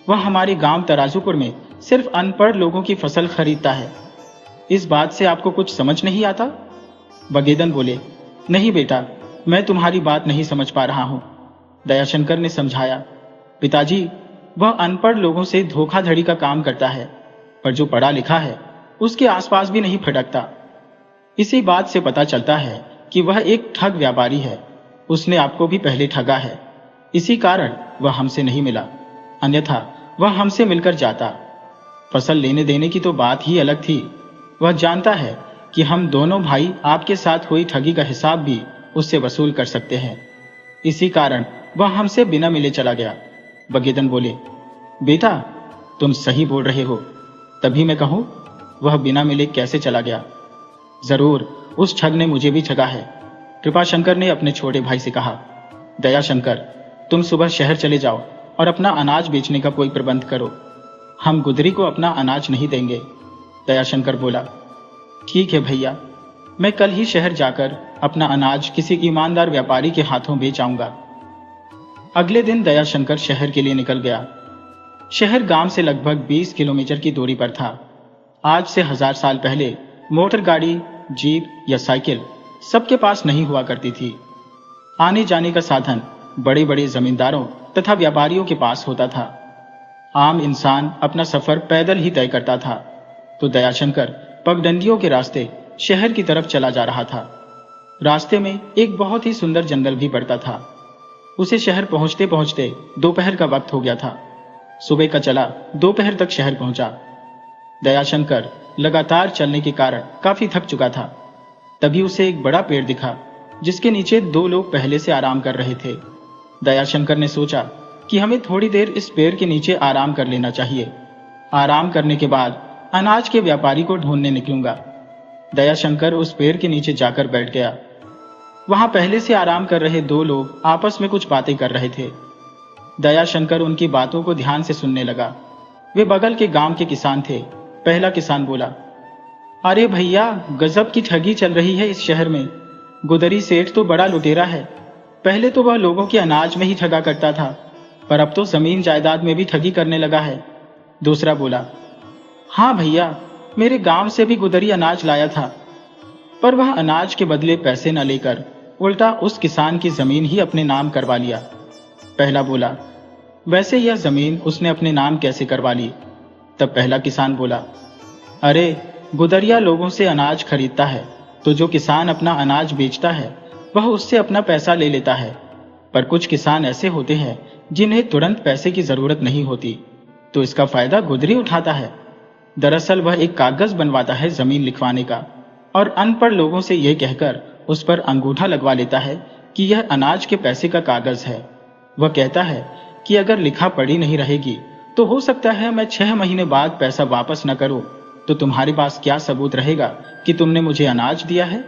वह हमारे गांव तराजूपुर में सिर्फ अनपढ़ लोगों की फसल खरीदता है। इस बात से आपको कुछ समझ नहीं आता? बगेदन बोले, नहीं बेटा, मैं तुम्हारी बात नहीं समझ पा रहा हूं। दयाशंकर ने समझाया, पिताजी, वह अनपढ़ लोगों से धोखाधड़ी का काम करता है, पर जो पढ़ा लिखा है उसके आसपास भी नहीं फटकता। इसी बात से पता चलता है कि वह एक ठग व्यापारी है। उसने आपको भी पहले ठगा है, इसी कारण वह हमसे नहीं मिला, अन्यथा वह हमसे मिलकर जाता। फसल लेने देने की तो बात ही अलग थी। वह जानता है कि हम दोनों भाई आपके साथ हुई ठगी का हिसाब भी उससे वसूल कर सकते हैं, इसी कारण वह हमसे बिना मिले चला गया। बगेदन बोले, बेटा, तुम सही बोल रहे हो। तभी मैं कहूं, वह बिना मिले कैसे चला गया? जरूर उस ठग ने मुझे भी ठगा है। कृपाशंकर ने अपने छोटे भाई से कहा, दयाशंकर, तुम सुबह शहर चले जाओ और अपना अनाज बेचने का कोई प्रबंध करो। हम गुदरी को अपना अनाज नहीं देंगे। दयाशंकर बोला, ठीक है भैया, मैं कल ही शहर जाकर अपना अनाज किसी ईमानदार व्यापारी के हाथों बेच आऊंगा। अगले दिन दयाशंकर शहर के लिए निकल गया। शहर गांव से लगभग 20 किलोमीटर की दूरी पर था। आज से 1000 साल पहले मोटर गाड़ी, जीप या साइकिल सबके पास नहीं हुआ करती थी। आने जाने का साधन बड़े बड़े जमींदारों तथा व्यापारियों के पास होता था। आम इंसान अपना सफर पैदल ही तय करता था, तो दयाशंकर पगडंडियों के रास्ते शहर की तरफ चला जा रहा था। रास्ते में एक बहुत ही सुंदर जंगल भी पड़ता था। उसे शहर पहुंचते पहुंचते दोपहर का वक्त हो गया था। सुबह का चला दोपहर तक शहर पहुंचा। दयाशंकर लगातार चलने के कारण काफी थक चुका था। तभी उसे एक बड़ा पेड़ दिखा जिसके नीचे दो लोग पहले से आराम कर रहे थे। दयाशंकर ने सोचा कि हमें थोड़ी देर इस पेड़ के नीचे आराम कर लेना चाहिए। आराम करने के बाद अनाज के व्यापारी को ढूंढने निकलूंगा। दयाशंकर उस पेड़ के नीचे जाकर बैठ गया। वहां पहले से आराम कर रहे दो लोग आपस में कुछ बातें कर रहे थे। दयाशंकर उनकी बातों को ध्यान से सुनने लगा। वे बगल के गांव के किसान थे। पहला किसान बोला, अरे भैया, गजब की ठगी चल रही है इस शहर में। गुदरी सेठ तो बड़ा लुटेरा है। पहले तो वह लोगों के अनाज में ही ठगा करता था, पर अब तो जमीन जायदाद में भी ठगी करने लगा है। दूसरा बोला, हाँ भैया, मेरे गांव से भी गुदरी अनाज लाया था, पर वह अनाज के बदले पैसे न लेकर उल्टा उस किसान की जमीन ही अपने नाम करवा लिया। पहला बोला, वैसे यह जमीन उसने अपने नाम कैसे करवा ली? तब पहला किसान बोला, अरे, गुदरिया लोगों से अनाज खरीदता है, तो जो किसान अपना अनाज बेचता है वह उससे अपना पैसा ले लेता है। पर कुछ किसान ऐसे होते हैं जिन्हें तुरंत पैसे की जरूरत नहीं होती, तो इसका फायदा गुदरी उठाता है। दरअसल वह एक कागज बनवाता है जमीन लिखवाने का, और अनपढ़ लोगों से यह कहकर उस पर अंगूठा लगवा लेता है कि यह अनाज के पैसे का कागज है। वह कहता है कि अगर लिखा पढ़ी नहीं रहेगी तो हो सकता है मैं 6 महीने बाद पैसा वापस न करूं, तो तुम्हारे पास क्या सबूत रहेगा कि तुमने मुझे अनाज दिया है?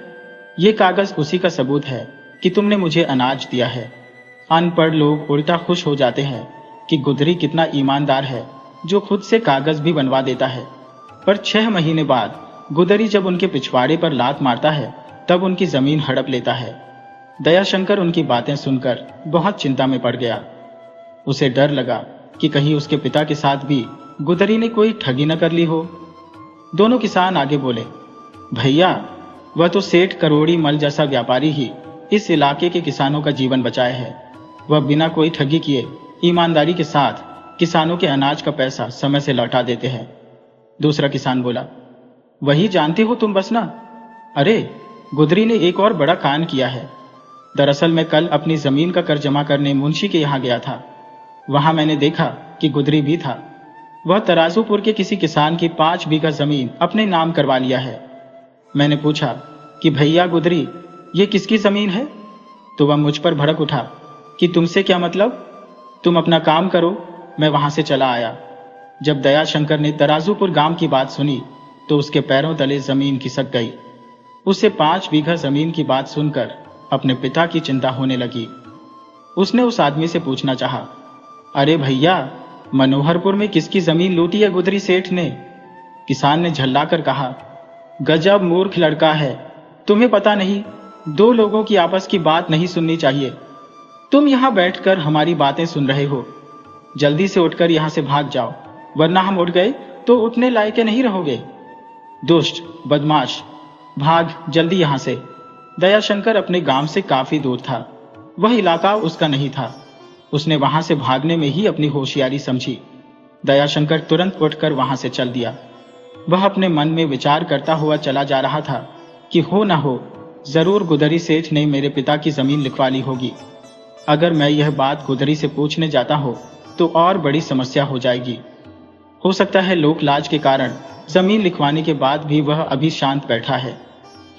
ये कागज उसी का सबूत है कि तुमने मुझे अनाज दिया है। अनपढ़ लोग उल्टा खुश हो जाते हैं कि गुदरी कितना ईमानदार है जो खुद से कागज भी बनवा देता है। पर 6 महीने बाद गुदरी जब उनके पिछवाड़े पर लात मारता है तब उनकी जमीन हड़प लेता है। दयाशंकर उनकी बातें सुनकर बहुत चिंता में पड़ गया। उसे डर लगा कि कहीं उसके पिता के साथ भी गुदरी ने कोई ठगी न कर ली हो। दोनों किसान आगे बोले, भैया, वह तो सेठ करोड़ी मल जैसा व्यापारी ही इस इलाके के किसानों का जीवन बचाए है। वह बिना कोई ठगी किए ईमानदारी के साथ किसानों के अनाज का पैसा समय से लौटा देते हैं। दूसरा किसान बोला, वही जानते हो तुम बस ना। अरे, गुदरी ने एक और बड़ा कांड किया है। दरअसल मैं कल अपनी जमीन का कर जमा करने मुंशी के यहाँ गया था। वहां मैंने देखा कि गुदरी भी था। वह तराजूपुर के किसी किसान की 5 बीघा जमीन अपने नाम करवा लिया है। मैंने पूछा कि भैया गुदरी, ये किसकी जमीन है? तो वह मुझ पर भड़क उठा कि तुमसे क्या मतलब, तुम अपना काम करो। मैं वहां से चला आया। जब दयाशंकर ने तराजूपुर गांव की बात सुनी तो उसके पैरों तले जमीन खिसक गई। उसे 5 बीघा जमीन की बात सुनकर अपने पिता की चिंता होने लगी। उसने उस आदमी से पूछना चाहा, अरे भैया, मनोहरपुर में किसकी जमीन लूटी है गुदरी सेठ ने? किसान ने झल्लाकर कहा, गजब मूर्ख लड़का है, तुम्हें पता नहीं, 2 लोगों की आपस की बात नहीं सुननी चाहिए। तुम यहां बैठकर हमारी बातें सुन रहे हो। जल्दी से उठकर यहां से भाग जाओ, वरना हम उठ गए तो उठने लायक नहीं रहोगे। दुष्ट, बदमाश, भाग जल्दी यहां से। दयाशंकर अपने गांव से काफी दूर था। वह इलाका उसका नहीं था। उसने वहां से भागने में ही अपनी होशियारी समझी। दयाशंकर तुरंत उठकर वहां से चल दिया। वह अपने मन में विचार करता हुआ चला जा रहा था कि हो ना हो, जरूर गुदरी सेठ ने मेरे पिता की जमीन लिखवा ली होगी। अगर मैं यह बात गुदरी से पूछने जाता हूं तो और बड़ी समस्या हो जाएगी। हो सकता है लोक लाज के कारण जमीन लिखवाने के बाद भी वह अभी शांत बैठा है।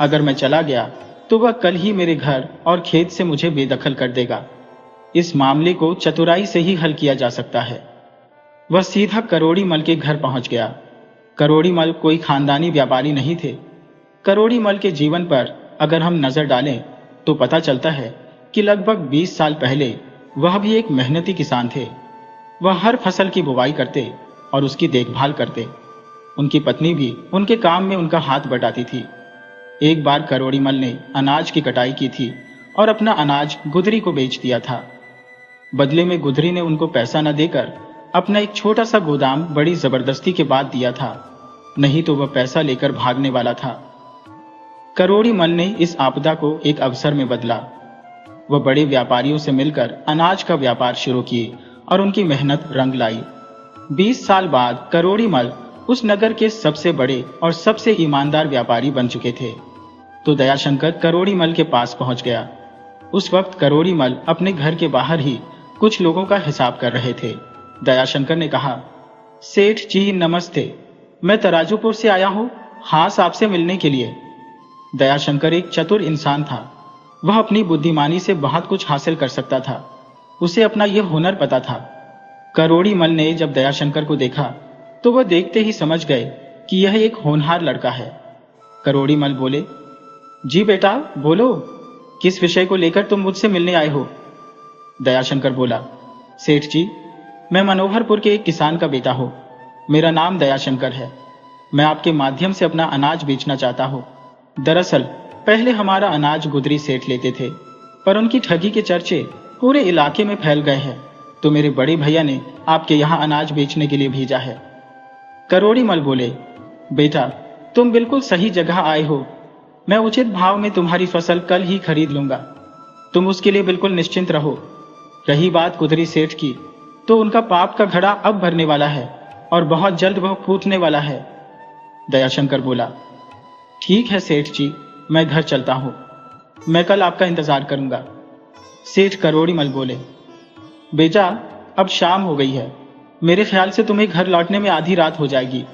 अगर मैं चला गया तो वह कल ही मेरे घर और खेत से मुझे बेदखल कर देगा। इस मामले को चतुराई से ही हल किया जा सकता है। वह सीधा करोड़ी मल के घर पहुंच गया। करोड़ी मल कोई खानदानी व्यापारी नहीं थे। करोड़ी मल के जीवन पर अगर हम नजर डालें तो पता चलता है कि लगभग 20 साल पहले वह भी एक मेहनती किसान थे। वह हर फसल की बुवाई करते और उसकी देखभाल करते। उनकी पत्नी भी उनके काम में उनका हाथ बटाती थी। एक बार करोड़ी मल ने अनाज की कटाई की थी और अपना अनाज गुदरी को बेच दिया था। बदले में गुदरी ने उनको पैसा न देकर अपना एक छोटा सा गोदाम बड़ी जबरदस्ती के बाद दिया था, नहीं तो वह पैसा लेकर भागने वाला था। करोड़ी मल ने इस आपदा को एक अवसर में बदला। वह बड़े व्यापारियों से मिलकर अनाज का व्यापार शुरू किए और उनकी मेहनत रंग लाई। 20 साल बाद करोड़ी मल उस नगर के सबसे बड़े और सबसे ईमानदार व्यापारी बन चुके थे। तो दयाशंकर करोड़ी मल के पास पहुंच गया। उस वक्त करोड़ी मल अपने घर के बाहर ही कुछ लोगों का हिसाब कर रहे थे। दयाशंकर ने कहा, सेठ जी नमस्ते, मैं तराजूपुर से आया हूँ खास आपसे मिलने के लिए। दयाशंकर एक चतुर इंसान था। वह अपनी बुद्धिमानी से बहुत कुछ हासिल कर सकता था। उसे अपना यह हुनर पता था। करोड़ी मल ने जब दयाशंकर को देखा तो वह देखते ही समझ गए कि यह एक होनहार लड़का है। करोड़ी मल बोले, जी बेटा बोलो, किस विषय को लेकर तुम मुझसे मिलने आए हो? दयाशंकर बोला, सेठ जी, मैं मनोहरपुर के एक किसान का बेटा हूं। मेरा नाम दयाशंकर है। मैं आपके माध्यम से अपना अनाज बेचना चाहता हूं। दरअसल पहले हमारा अनाज गुदरी सेठ लेते थे, पर उनकी ठगी के चर्चे पूरे इलाके में फैल गए हैं, तो मेरे बड़े भैया ने आपके यहाँ अनाज बेचने के लिए भेजा है। करोड़ी मल बोले, बेटा तुम बिल्कुल सही जगह आए हो। मैं उचित भाव में तुम्हारी फसल कल ही खरीद लूंगा। तुम उसके लिए बिल्कुल निश्चिंत रहो। रही बात गुदरी सेठ की, तो उनका पाप का घड़ा अब भरने वाला है और बहुत जल्द वह फूटने वाला है। दयाशंकर बोला, ठीक है सेठ जी, मैं घर चलता हूं। मैं कल आपका इंतजार करूंगा। सेठ करोड़ी मल बोले, बेटा अब शाम हो गई है। मेरे ख्याल से तुम्हें घर लौटने में आधी रात हो जाएगी।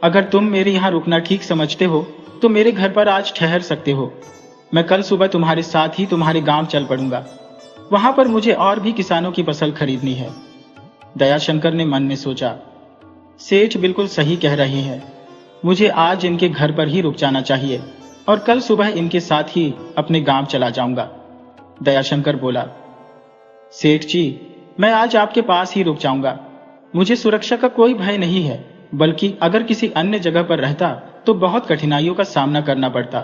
अगर तुम मेरे यहाँ रुकना ठीक समझते हो तो मेरे घर पर आज ठहर सकते हो। मैं कल सुबह तुम्हारे साथ ही तुम्हारे गांव चल पड़ूंगा। वहां पर मुझे और भी किसानों की फसल खरीदनी है। दयाशंकर ने मन में सोचा, सेठ बिल्कुल सही कह रहे हैं। मुझे आज इनके घर पर ही रुक जाना चाहिए और कल सुबह इनके साथ ही अपने गांव चला जाऊंगा। दयाशंकर बोला, सेठ जी, मैं आज आपके पास ही रुक जाऊंगा। मुझे सुरक्षा का कोई भय नहीं है, बल्कि अगर किसी अन्य जगह पर रहता तो बहुत कठिनाइयों का सामना करना पड़ता।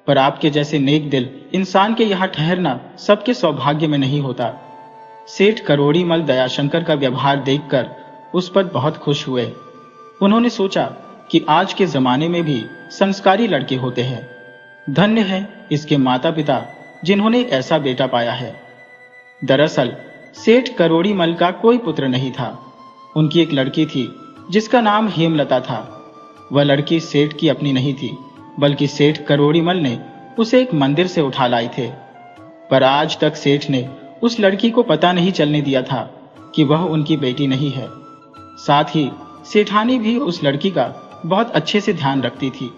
पर आपके जैसे नेक दिल इंसान के यहाँ ठहरना सबके सौभाग्य में नहीं होता। सेठ करोड़ी मल दयाशंकर का व्यवहार देखकर उस पर बहुत खुश हुए। उन्होंने सोचा कि आज के जमाने में भी संस्कारी लड़के होते हैं। धन्य है इसके माता पिता जिन्होंने ऐसा बेटा पाया है। दरअसल सेठ करोड़ी मल का कोई पुत्र नहीं था। उनकी एक लड़की थी जिसका नाम हेमलता था। वह लड़की सेठ की अपनी नहीं थी, बल्कि सेठ करोड़ी मल ने उसे एक मंदिर से उठा लाए थे। पर आज तक सेठ ने उस लड़की को पता नहीं चलने दिया था कि वह उनकी बेटी नहीं है। साथ ही सेठानी भी उस लड़की का बहुत अच्छे से ध्यान रखती थी।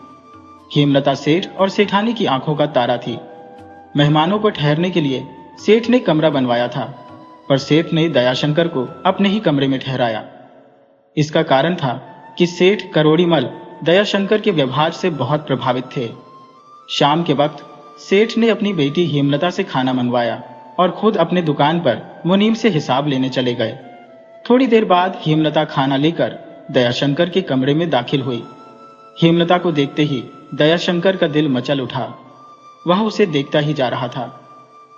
हेमलता सेठ और सेठानी की आंखों का तारा थी। मेहमानों को ठहरने के लिए सेठ ने कमरा बनवाया था, पर सेठ ने दयाशंकर को अपने ही कमरे में ठहराया। इसका कारण था कि सेठ करोड़ी मल दयाशंकर के व्यवहार से बहुत प्रभावित थे। शाम के वक्त सेठ ने अपनी बेटी हेमलता से खाना मंगवाया और खुद अपने दुकान पर मुनीम से हिसाब लेने चले गए। थोड़ी देर बाद हेमलता खाना लेकर दयाशंकर के कमरे में दाखिल हुई। हेमलता को देखते ही दयाशंकर का दिल मचल उठा। वह उसे देखता ही जा रहा था।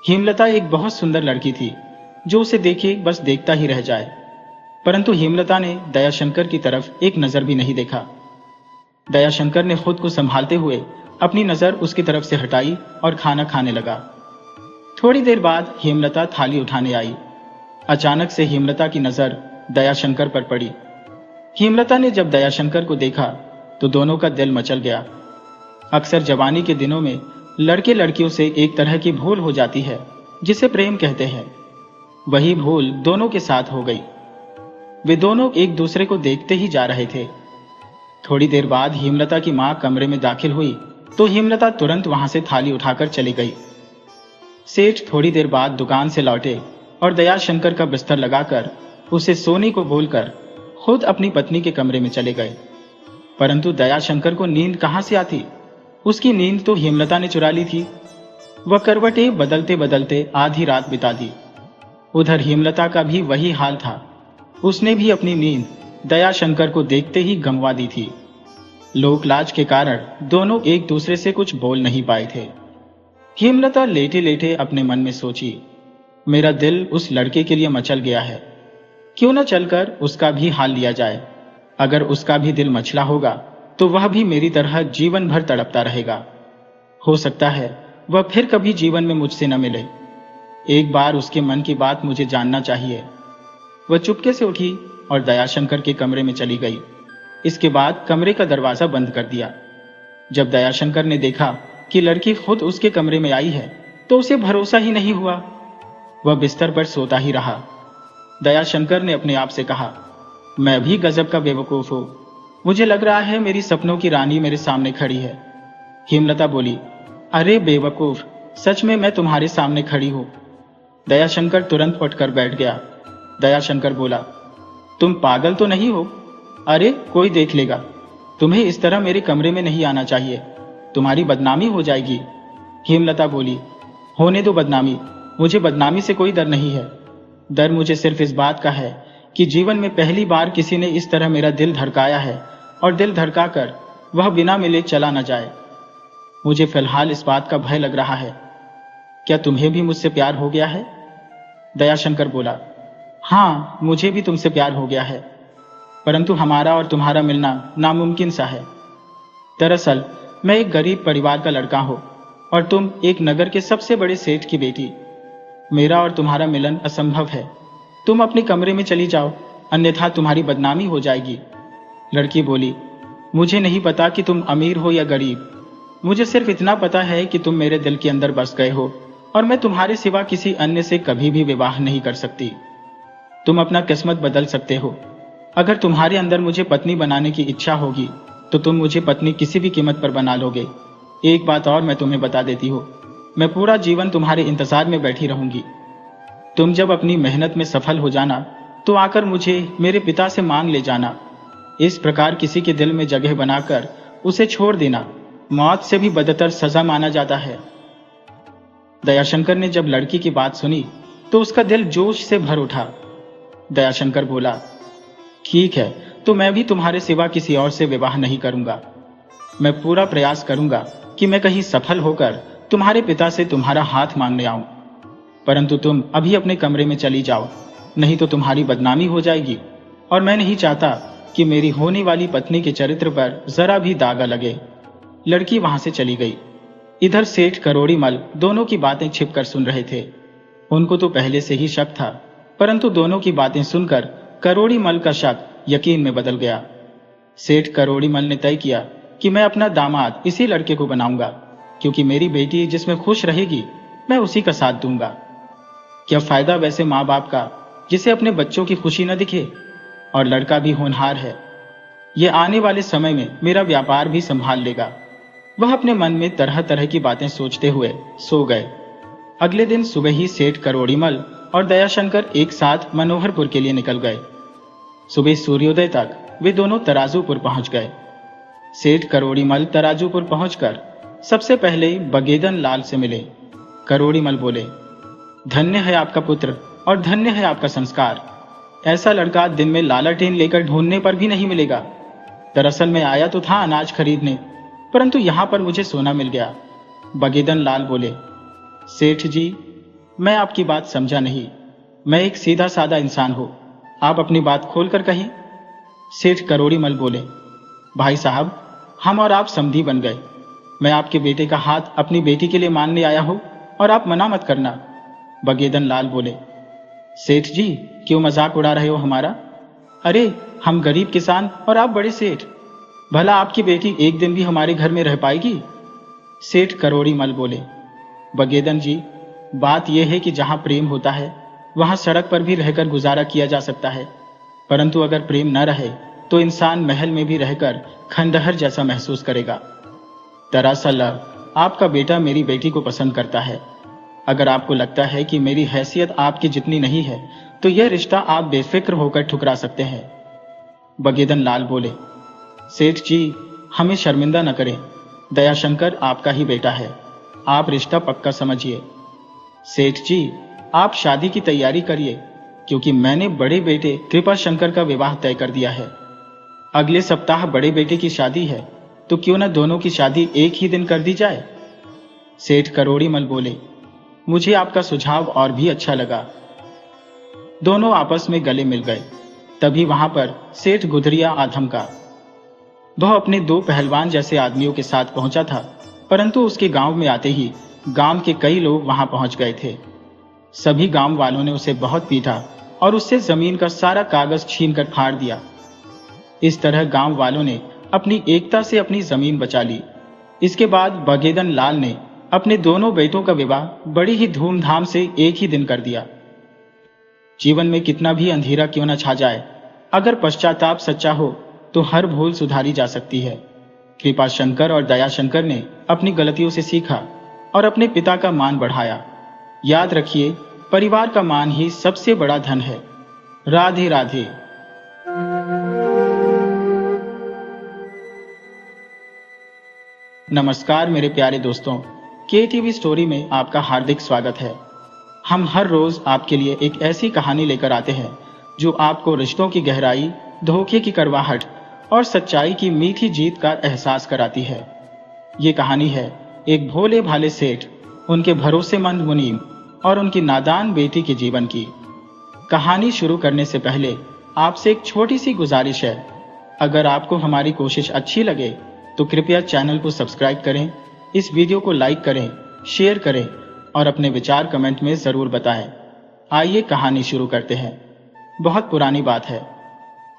हेमलता एक बहुत सुंदर लड़की थी, जो उसे देखे बस देखता ही रह जाए। परंतु हेमलता ने दयाशंकर की तरफ एक नजर भी नहीं देखा। दयाशंकर ने खुद को संभालते हुए अपनी नजर उसकी तरफ से हटाई और खाना खाने लगा। थोड़ी देर बाद हेमलता थाली उठाने आई। अचानक से हेमलता की नजर दयाशंकर पर पड़ी। हेमलता ने जब दयाशंकर को देखा तो दोनों का दिल मचल गया। अक्सर जवानी के दिनों में लड़के लड़कियों से एक तरह की भूल हो जाती है जिसे प्रेम कहते हैं। वही भूल दोनों के साथ हो गई। वे दोनों एक दूसरे को देखते ही जा रहे थे। थोड़ी देर बाद हेमलता की मां कमरे में दाखिल हुई तो हेमलता तुरंत वहां से थाली उठाकर चली गई। सेठ थोड़ी देर बाद दुकान से लौटे और दयाशंकर का बिस्तर लगाकर उसे सोने को बोलकर खुद अपनी पत्नी के कमरे में चले गए। परंतु दयाशंकर को नींद कहां से आती? उसकी नींद तो हेमलता ने चुरा ली थी। वह करवटें बदलते बदलते आधी रात बिता दी। उधर हेमलता का भी वही हाल था। उसने भी अपनी नींद दयाशंकर को देखते ही गंवा दी थी। लोकलाज के कारण दोनों एक दूसरे से कुछ बोल नहीं पाए थे। हेमलता लेटे लेटे अपने मन में सोची, मेरा दिल उस लड़के के लिए मचल गया है। क्यों न चलकर उसका भी हाल लिया जाए। अगर उसका भी दिल मचला होगा तो वह भी मेरी तरह जीवन भर तड़पता रहेगा। हो सकता है वह फिर कभी जीवन में मुझसे न मिले। एक बार उसके मन की बात मुझे जानना चाहिए। वह चुपके से उठी और दयाशंकर के कमरे में चली गई। इसके बाद कमरे का दरवाजा बंद कर दिया। जब दयाशंकर ने देखा कि लड़की खुद उसके कमरे में आई है तो उसे भरोसा ही नहीं हुआ। वह बिस्तर पर सोता ही रहा। दयाशंकर ने अपने आप से कहा, मैं भी गजब का बेवकूफ हूं। मुझे लग रहा है मेरी सपनों की रानी मेरे सामने खड़ी है। हेमलता बोली, अरे बेवकूफ, सच में मैं तुम्हारे सामने खड़ी हूं। दयाशंकर तुरंत उठकर बैठ गया। दयाशंकर बोला, तुम पागल तो नहीं हो? अरे कोई देख लेगा। तुम्हें इस तरह मेरे कमरे में नहीं आना चाहिए, तुम्हारी बदनामी हो जाएगी। हेमलता बोली, होने दो बदनामी, मुझे बदनामी से कोई डर नहीं है। डर मुझे सिर्फ इस बात का है कि जीवन में पहली बार किसी ने इस तरह मेरा दिल धड़काया है और दिल धड़काकर वह बिना मिले चला न जाए। मुझे फिलहाल इस बात का भय लग रहा है। क्या तुम्हें भी मुझसे प्यार हो गया है? दयाशंकर बोला, हाँ, मुझे भी तुमसे प्यार हो गया है, परंतु हमारा और तुम्हारा मिलना नामुमकिन सा है। दरअसल मैं एक गरीब परिवार का लड़का हूं और तुम एक नगर के सबसे बड़े सेठ की बेटी। मेरा और तुम्हारा मिलन असंभव है। तुम अपने कमरे में चली जाओ, अन्यथा तुम्हारी बदनामी हो जाएगी। लड़की बोली, मुझे नहीं पता कि तुम अमीर हो या गरीब, मुझे सिर्फ इतना पता है कि तुम मेरे दिल के अंदर बस गए हो और मैं तुम्हारे सिवा किसी अन्य से कभी भी विवाह नहीं कर सकती। तुम अपना किस्मत बदल सकते हो। अगर तुम्हारे अंदर मुझे पत्नी बनाने की इच्छा होगी तो तुम मुझे पत्नी किसी भी कीमत पर बना लोगे। एक बात और मैं तुम्हें बता देती हूँ, मैं पूरा जीवन तुम्हारे इंतजार में बैठी रहूंगी। तुम जब अपनी मेहनत में सफल हो जाना तो आकर मुझे मेरे पिता से मांग ले जाना। इस प्रकार किसी के दिल में जगह बनाकर उसे छोड़ देना मौत से भी बदतर सजा माना जाता है। दयाशंकर ने जब लड़की की बात सुनी तो उसका दिल जोश से भर उठा। दयाशंकर बोला, ठीक है, तो मैं भी तुम्हारे सिवा किसी और से विवाह नहीं करूंगा। मैं पूरा प्रयास करूंगा कि मैं कहीं सफल होकर तुम्हारे पिता से तुम्हारा हाथ मांगने आऊं, परंतु तुम अभी अपने कमरे में चली जाओ, नहीं तो तुम्हारी बदनामी हो जाएगी और मैं नहीं चाहता कि मेरी होने वाली पत्नी के चरित्र पर जरा भी दागा लगे। लड़की वहां से चली गई। इधर सेठ करोड़ीमल दोनों की बातें छिपकर सुन रहे थे। उनको तो पहले से ही शक था, परंतु दोनों की बातें सुनकर करोड़ीमल का शक यकीन में बदल गया। सेठ करोड़ीमल ने तय किया कि मैं अपना दामाद इसी लड़के को बनाऊंगा, क्योंकि मेरी बेटी जिसमें खुश रहेगी मैं उसी का साथ दूंगा। क्या फायदा वैसे माँ बाप का जिसे अपने बच्चों की खुशी न दिखे? और लड़का भी होनहार है, ये आने वाले समय में मेरा व्यापार भी संभाल लेगा। वह अपने मन में तरह तरह की बातें सोचते हुए सो गए। अगले दिन सुबह ही सेठ करोड़ीमल और दयाशंकर एक साथ मनोहरपुर के लिए निकल गए। सुबह सूर्योदय तक वे दोनों तराजूपुर पहुंच गए। सेठ करोड़ीमल तराजूपुर पहुंचकर सबसे पहले बगेदन लाल से मिले। करोड़ीमल बोले, धन्य है आपका पुत्र और धन्य है आपका संस्कार। ऐसा लड़का दिन में लालटेन लेकर ढूंढने पर भी नहीं मिलेगा। दरअसल मैं आया तो था अनाज खरीदने, परंतु यहां पर मुझे सोना मिल गया। बगेदन लाल बोले, सेठ जी, मैं आपकी बात समझा नहीं। मैं एक सीधा साधा इंसान हूं, आप अपनी बात खोलकर कहें। सेठ करोड़ीमल बोले, भाई साहब, हम और आप समधी बन गए। मैं आपके बेटे का हाथ अपनी बेटी के लिए मांगने आया हूं और आप मना मत करना। बगेदन लाल बोले, सेठ जी, क्यों मजाक उड़ा रहे हो हमारा? अरे हम गरीब किसान और आप बड़े सेठ, भला आपकी बेटी एक दिन भी हमारे घर में रह पाएगी? सेठ करोड़ीमल बोले, बगेदन जी, बात यह है कि जहां प्रेम होता है वहां सड़क पर भी रहकर गुजारा किया जा सकता है, परंतु अगर प्रेम न रहे तो इंसान महल में भी रहकर खंडहर जैसा महसूस करेगा। दरअसल आपका बेटा मेरी बेटी को पसंद करता है। अगर आपको लगता है कि मेरी हैसियत आपकी जितनी नहीं है तो यह रिश्ता आप बेफिक्र होकर ठुकरा सकते हैं। बगेदन लाल बोले, सेठ जी, हमें शर्मिंदा न करें। दयाशंकर आपका ही बेटा है, आप रिश्ता पक्का समझिए। सेठ जी, आप शादी की तैयारी करिए, क्योंकि मैंने बड़े बेटे कृपा शंकर का विवाह तय कर दिया है। अगले सप्ताह बड़े बेटे की शादी है, तो क्यों न दोनों की शादी एक ही दिन कर दी जाए? सेठ करोड़ीमल बोले, मुझे आपका सुझाव और भी अच्छा लगा। दोनों आपस में गले मिल गए। तभी वहां पर सेठ गुदरिया आधम का, वह अपने दो पहलवान जैसे आदमियों के साथ पहुंचा था, परंतु उसके गांव में आते ही गांव के कई लोग वहां पहुंच गए थे। सभी गांव वालों ने उसे बहुत पीटा और उससे जमीन का सारा कागज छीनकर फाड़ दिया। इस तरह गांव वालों ने अपनी एकता से अपनी जमीन बचा ली। इसके बाद बगेदन लाल ने अपने दोनों बेटों का विवाह बड़ी ही धूमधाम से एक ही दिन कर दिया। जीवन में कितना भी अंधेरा क्यों न छा जाए, अगर पश्चाताप सच्चा हो तो हर भूल सुधारी जा सकती है। कृपा शंकर और दया शंकर ने अपनी गलतियों से सीखा और अपने पिता का मान बढ़ाया। याद रखिए, परिवार का मान ही सबसे बड़ा धन है। राधे राधे। नमस्कार मेरे प्यारे दोस्तों, KTV स्टोरी में आपका हार्दिक स्वागत है। हम हर रोज आपके लिए एक ऐसी कहानी लेकर आते हैं जो आपको रिश्तों की गहराई, धोखे की कड़वाहट और सच्चाई की मीठी जीत का एहसास कराती है। ये कहानी है एक भोले भाले सेठ, उनके भरोसेमंद मुनीम और उनकी नादान बेटी के जीवन की। कहानी शुरू करने से पहले आपसे एक छोटी सी गुजारिश है। अगर आपको हमारी कोशिश अच्छी लगे तो कृपया चैनल को सब्सक्राइब करें, इस वीडियो को लाइक करें, शेयर करें और अपने विचार कमेंट में जरूर बताएं। आइए कहानी शुरू करते हैं। बहुत पुरानी बात है।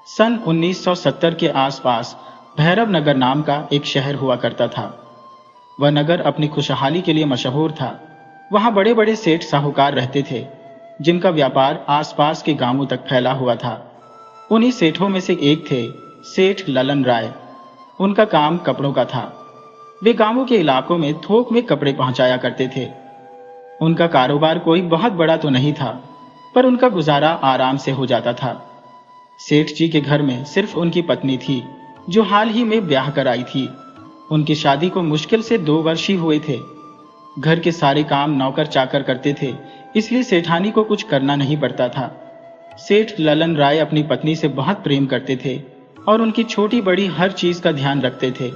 सन 1970 के आसपास भैरव नगर नाम का एक शहर हुआ करता था। वह नगर अपनी खुशहाली के लिए मशहूर था। वहां बड़े बड़े सेठ साहूकार रहते थे, जिनका व्यापार आसपास के गांवों तक फैला हुआ था। उन्हीं सेठों में से एक थे सेठ ललन राय। उनका काम कपड़ों का था। वे गांवों के इलाकों में थोक में कपड़े पहुंचाया करते थे। उनका कारोबार कोई बहुत बड़ा तो नहीं था, पर उनका गुजारा आराम से हो जाता था। सेठ जी के घर में सिर्फ उनकी पत्नी थी, जो हाल ही में ब्याह कर आई थी। उनकी शादी को मुश्किल से 2 वर्ष ही हुए थे। घर के सारे काम नौकर चाकर करते थे, इसलिए सेठानी को कुछ करना नहीं पड़ता था। सेठ ललन राय अपनी पत्नी से बहुत प्रेम करते थे और उनकी छोटी बड़ी हर चीज का ध्यान रखते थे।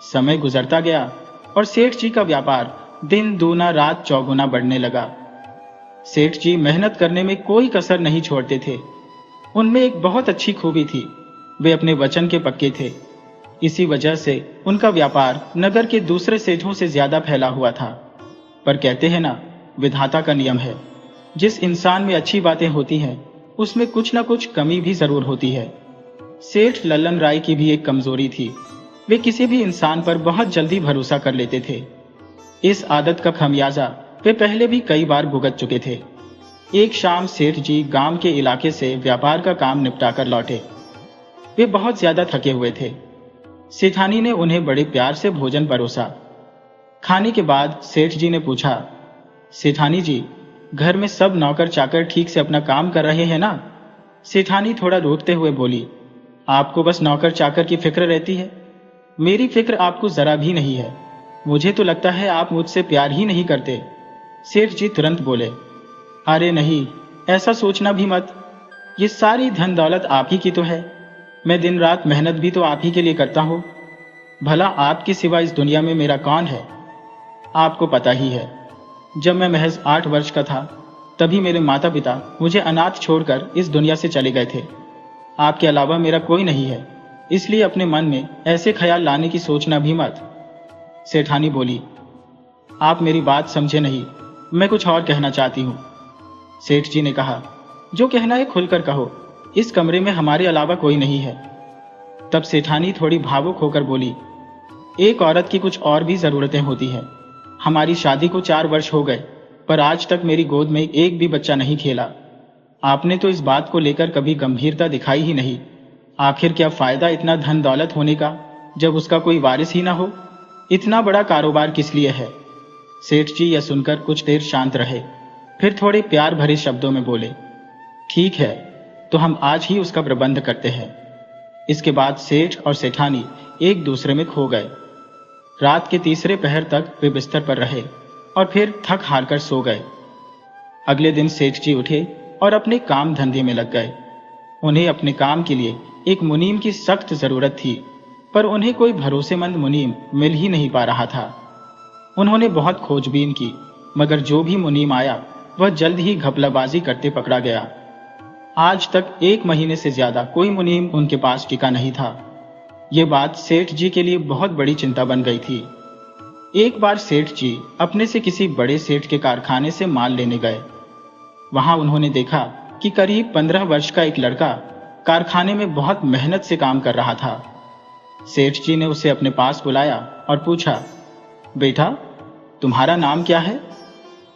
समय गुजरता गया और सेठ जी का व्यापार दिन दूना रात चौगुना बढ़ने लगा। सेठ जी मेहनत करने में कोई कसर नहीं छोड़ते थे। उनमें एक बहुत अच्छी खूबी थी, वे अपने वचन के पक्के थे। इसी वजह से उनका व्यापार नगर के दूसरे सेठों से ज्यादा फैला हुआ था। पर कहते हैं ना, विधाता का नियम है, जिस इंसान में अच्छी बातें होती हैं उसमें कुछ ना कुछ कमी भी जरूर होती है। सेठ ललन राय की भी एक कमजोरी थी, वे किसी भी इंसान पर बहुत जल्दी भरोसा कर लेते थे। इस आदत का खमियाजा वे पहले भी कई बार भुगत चुके थे। एक शाम सेठ जी गांव के इलाके से व्यापार का काम निपटाकर लौटे। वे बहुत ज्यादा थके हुए थे। सेठानी ने उन्हें बड़े प्यार से भोजन परोसा। खाने के बाद सेठ जी ने पूछा, सेठानी जी, घर में सब नौकर चाकर ठीक से अपना काम कर रहे हैं ना? सेठानी थोड़ा रोकते हुए बोली, आपको बस नौकर चाकर की फिक्र रहती है। मेरी फिक्र आपको जरा भी नहीं है। मुझे तो लगता है आप मुझसे प्यार ही नहीं करते। सेठ जी तुरंत बोले, अरे नहीं, ऐसा सोचना भी मत। ये सारी धन दौलत आप ही की तो है। मैं दिन रात मेहनत भी तो आप ही के लिए करता हूँ। भला आपके सिवा इस दुनिया में मेरा कौन है? आपको पता ही है, जब मैं महज 8 वर्ष का था तभी मेरे माता पिता मुझे अनाथ छोड़कर इस दुनिया से चले गए थे। आपके अलावा मेरा कोई नहीं है, इसलिए अपने मन में ऐसे ख्याल लाने की सोचना भी मत। सेठानी बोली, आप मेरी बात समझे नहीं, मैं कुछ और कहना चाहती हूँ। सेठ जी ने कहा, जो कहना है खुलकर कहो, इस कमरे में हमारे अलावा कोई नहीं है। तब सेठानी थोड़ी भावुक होकर बोली, एक औरत की कुछ और भी जरूरतें होती हैं। हमारी शादी को 4 वर्ष हो गए, पर आज तक मेरी गोद में एक भी बच्चा नहीं खेला। आपने तो इस बात को लेकर कभी गंभीरता दिखाई ही नहीं। आखिर क्या फायदा इतना धन दौलत होने का जब उसका कोई वारिस ही ना हो? इतना बड़ा कारोबार किस लिए है? सेठ जी यह सुनकर कुछ देर शांत रहे, फिर थोड़े प्यार भरे शब्दों में बोले, ठीक है, तो हम आज ही उसका प्रबंध करते हैं। इसके बाद सेठ और सेठानी एक दूसरे में खो गए। रात के तीसरे पहर तक वे बिस्तर पर रहे और फिर थक हार कर सो गए। अगले दिन सेठ जी उठे और अपने काम धंधे में लग गए। उन्हें अपने काम के लिए एक मुनीम की सख्त जरूरत थी, पर उन्हें कोई भरोसेमंद मुनीम मिल ही नहीं पा रहा था। उन्होंने बहुत खोजबीन की, मगर जो भी मुनीम आया वह जल्द ही घपलाबाजी करते पकड़ा गया। आज तक 1 महीने से ज्यादा कोई मुनीम उनके पास टिका नहीं था। ये बात सेठ जी के लिए बहुत बड़ी चिंता बन गई थी। एक बार सेठ जी अपने से किसी बड़े सेठ के कारखाने से माल लेने गए। वहां उन्होंने देखा कि करीब 15 वर्ष का एक लड़का कारखाने में बहुत मेहनत से काम कर रहा था। सेठ जी ने उसे अपने पास बुलाया और पूछा, बेटा, तुम्हारा नाम क्या है?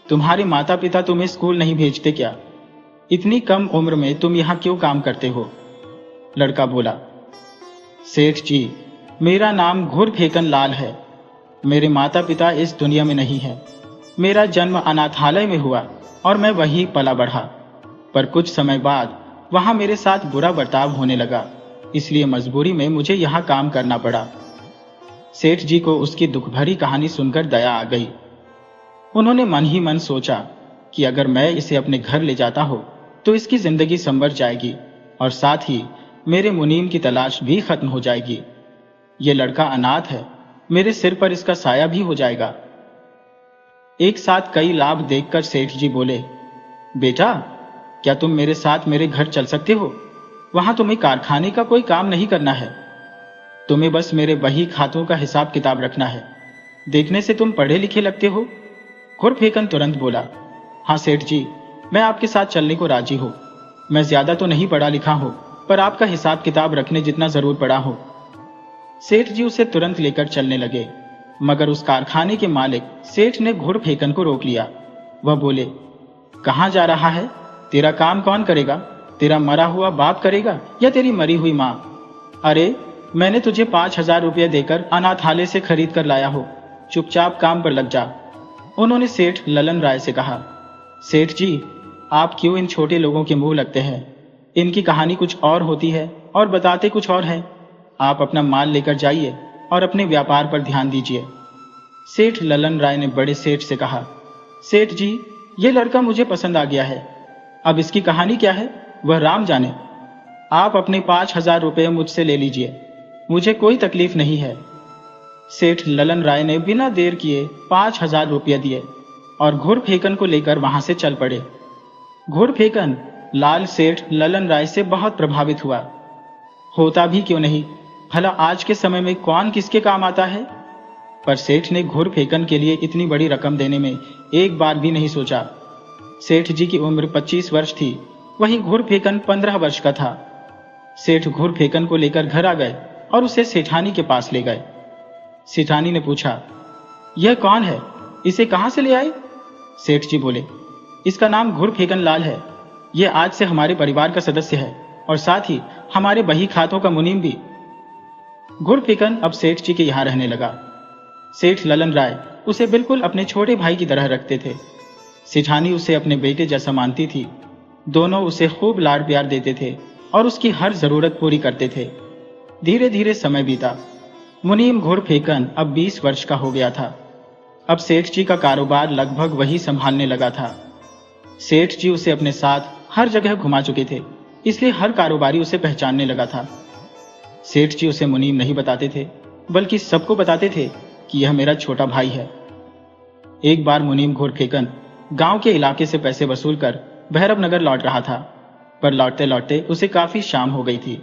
तुम्हारे माता पिता तुम्हें स्कूल नहीं भेजते क्या? इतनी कम उम्र में तुम यहाँ क्यों काम करते हो? लड़का बोला, सेठ जी, मेरा नाम घुरफेकन लाल है। मेरे माता पिता इस दुनिया में नहीं है। मेरा जन्म अनाथालय में हुआ और मैं वहीं पला बढ़ा, पर कुछ समय बाद वहां मेरे साथ बुरा बर्ताव होने लगा, इसलिए मजबूरी में मुझे यहाँ काम करना पड़ा। सेठ जी को उसकी दुख भरी कहानी सुनकर दया आ गई। उन्होंने मन ही मन सोचा कि अगर मैं इसे अपने घर ले जाता हूं तो इसकी जिंदगी संवर जाएगी और साथ ही मेरे मुनीम की तलाश भी खत्म हो जाएगी। ये लड़का अनाथ है, मेरे सिर पर इसका साया भी हो जाएगा। एक साथ कई लाभ देखकर सेठ जी बोले, बेटा, क्या तुम मेरे साथ मेरे घर चल सकते हो? वहां तुम्हें कारखाने का कोई काम नहीं करना है। तुम्हें बस मेरे बही खातों का हिसाब किताब रखना है। देखने से तुम पढ़े लिखे लगते हो। घुरफेकन तुरंत बोला, हाँ सेठ जी, मैं आपके साथ चलने को राजी हूं। मैं ज्यादा तो नहीं पढ़ा लिखा हूं, पर आपका हिसाब किताब रखने जितना जरूर पड़ा हो। सेठ जी उसे तुरंत लेकर चलने लगे, मगर उस कारखाने के मालिक सेठ ने घुरफेकन को रोक लिया। वह बोले, कहां जा रहा है? तेरा काम कौन करेगा? तेरा मरा हुआ बाप करेगा या तेरी मरी हुई मां? अरे, मैंने तुझे 5,000 रुपये देकर अनाथालय से खरीद कर लाया हो। चुपचाप काम पर लग जा। उन्होंने सेठ ललन राय से कहा, सेठ जी, आप क्यों इन छोटे लोगों के मुंह लगते हैं? इनकी कहानी कुछ और होती है और बताते कुछ और है। आप अपना माल लेकर जाइए और अपने व्यापार पर ध्यान दीजिए। सेठ ललन राय ने बड़े सेठ से कहा, सेठ जी, ये लड़का मुझे पसंद आ गया है। अब इसकी कहानी क्या है वह राम जाने। आप अपने 5,000 रुपये मुझसे ले लीजिए, मुझे कोई तकलीफ नहीं है। सेठ ललन राय ने बिना देर किए 5,000 रुपये दिए और घुरफेकन को लेकर वहां से चल पड़े। घुरफेकन लाल सेठ ललन राय से बहुत प्रभावित हुआ। होता भी क्यों नहीं, भला आज के समय में कौन किसके काम आता है? पर सेठ ने घुरफेकन के लिए इतनी बड़ी रकम देने में एक बार भी नहीं सोचा। सेठ जी की उम्र 25 वर्ष थी, वहीं घुरफेकन 15 वर्ष का था। सेठ घुरफेकन को लेकर घर आ गए और उसे सेठानी के पास ले गए। सेठानी ने पूछा, यह कौन है? इसे कहां से ले आए? सेठ जी बोले, इसका नाम घुरफेकन लाल है। यह आज से हमारे परिवार का सदस्य है और साथ ही हमारे बही खातों का मुनीम भी। घुरफेकन अब सेठ जी के यहां रहने लगा। सेठ ललन राय उसे बिल्कुल अपने छोटे भाई की तरह रखते थे। सेठानी उसे अपने बेटे जैसा मानती थी। दोनों उसे खूब लाड प्यार देते थे और उसकी हर जरूरत पूरी करते थे। धीरे धीरे समय बीता। मुनीम घुरफेकन अब 20 वर्ष का हो गया था। अब सेठ जी का कारोबार लगभग वही संभालने लगा था। सेठ जी उसे अपने साथ हर जगह घुमा चुके थे, इसलिए हर कारोबारी उसे पहचानने लगा था। सेठ जी उसे मुनीम नहीं बताते थे, बल्कि सबको बताते थे कि यह मेरा छोटा भाई है। एक बार मुनीम घुरफेकन गांव के इलाके से पैसे वसूल कर भैरव नगर लौट रहा था, पर लौटते लौटते उसे काफी शाम हो गई थी।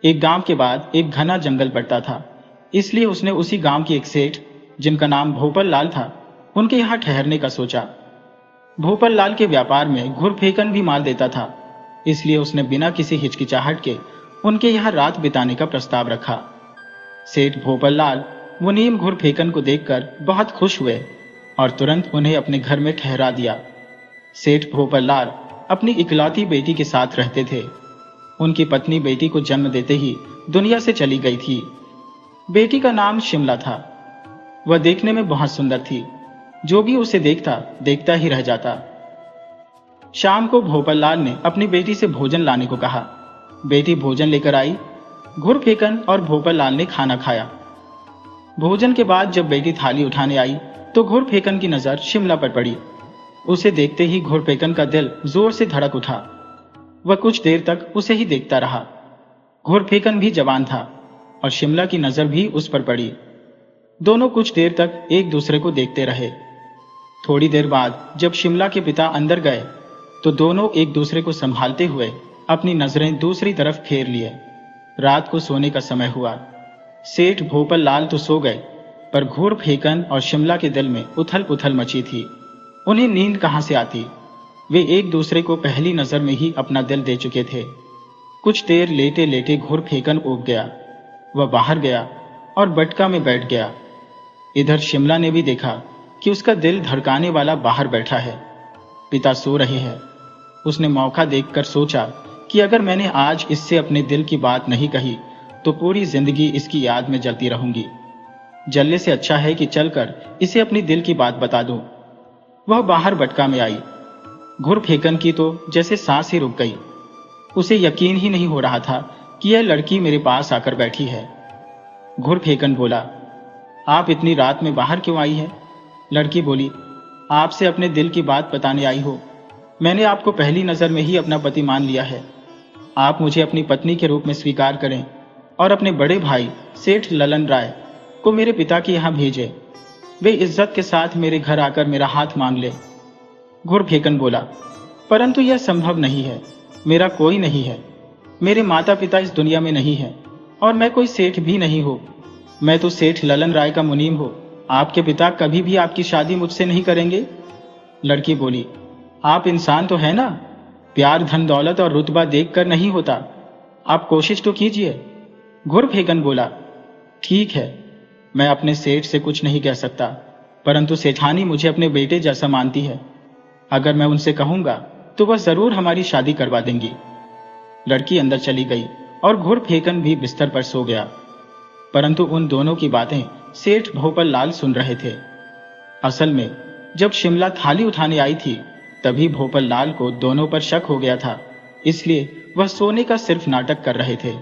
एक गांव के बाद एक घना जंगल पड़ता था, इसलिए उसने उसी गांव के एक सेठ, जिनका नाम भोपल लाल था, उनके यहाँ ठहरने का सोचा। भोपल लाल के व्यापार में घुरफेकन भी माल देता था, इसलिए उसने बिना किसी हिचकिचाहट के उनके यहाँ रात बिताने का प्रस्ताव रखा। सेठ भोपल लाल मुनीम घुरफेकन को देखकर बहुत खुश हुए और तुरंत उन्हें अपने घर में ठहरा दिया। सेठ भोपल लाल अपनी इकलौती बेटी के साथ रहते थे। उनकी पत्नी बेटी को जन्म देते ही दुनिया से चली गई थी। बेटी का नाम शिमला था। वह देखने में बहुत सुंदर थी, जो भी उसे देखता ही रह जाता। शाम को भोपल लाल ने अपनी बेटी से भोजन लाने को कहा। बेटी भोजन लेकर आई। घुरफेकन और भोपल लाल ने खाना खाया। भोजन के बाद जब बेटी थाली उठाने आई तो घुरफेकन की नजर शिमला पर पड़ी। उसे देखते ही घुरफेकन का दिल जोर से धड़क उठा। वह कुछ देर तक उसे ही देखता रहा। घुरफेकन भी जवान था और शिमला की नजर भी उस पर पड़ी। दोनों कुछ देर तक एक दूसरे को देखते रहे। थोड़ी देर बाद जब शिमला के पिता अंदर गए तो दोनों एक दूसरे को संभालते हुए अपनी नजरें दूसरी तरफ फेर लिए। रात को सोने का समय हुआ। सेठ भोपल लाल तो सो गए, पर घुरफेकन और शिमला के दिल में उथल पुथल मची थी। उन्हें नींद कहां से आती? वे एक दूसरे को पहली नजर में ही अपना दिल दे चुके थे। कुछ देर लेटे लेटे घुरफेकन ऊब गया। वह बाहर गया और बटका में बैठ गया। इधर शिमला ने भी देखा कि उसका दिल धड़काने वाला बाहर बैठा है। पिता सो रहे हैं। उसने मौका देखकर सोचा कि अगर मैंने आज इससे अपने दिल की बात नहीं कही तो पूरी जिंदगी इसकी याद में जलती रहूंगी। जलने से अच्छा है कि चलकर इसे अपनी दिल की बात बता दूं। वह बाहर बटका में आई। घुरफेकन की तो जैसे सांस ही रुक गई। उसे यकीन ही नहीं हो रहा था कि यह लड़की मेरे पास आकर बैठी है। घुरफेकन बोला, आप इतनी रात में बाहर क्यों आई है? लड़की बोली, आपसे अपने दिल की बात बताने आई हो। मैंने आपको पहली नजर में ही अपना पति मान लिया है। आप मुझे अपनी पत्नी के रूप में स्वीकार करें और अपने बड़े भाई सेठ ललन राय को मेरे पिता के यहाँ भेजें। वे इज्जत के साथ मेरे घर आकर मेरा हाथ मांग ले। घुरफेकन बोला, परंतु यह संभव नहीं है। मेरा कोई नहीं है। मेरे माता पिता इस दुनिया में नहीं है और मैं कोई सेठ भी नहीं हूँ। मैं तो सेठ ललन राय का मुनीम हूँ। आपके पिता कभी भी आपकी शादी मुझसे नहीं करेंगे। लड़की बोली, आप इंसान तो है ना? प्यार धन दौलत और रुतबा देखकर नहीं होता। आप कोशिश तो कीजिए। घुरफेकन बोला, ठीक है, मैं अपने सेठ से कुछ नहीं कह सकता, परंतु सेठानी मुझे अपने बेटे जैसा मानती है। अगर मैं उनसे कहूंगा तो वह जरूर हमारी शादी करवा देंगी। लड़की अंदर चली गई और घुरफेकन भी बिस्तर पर सो गया। परंतु उन दोनों की बातें सेठ भोपल लाल सुन रहे थे। असल में जब शिमला थाली उठाने आई थी तभी भोपल लाल को दोनों पर शक हो गया था, इसलिए वह सोने का सिर्फ नाटक कर रहे थे।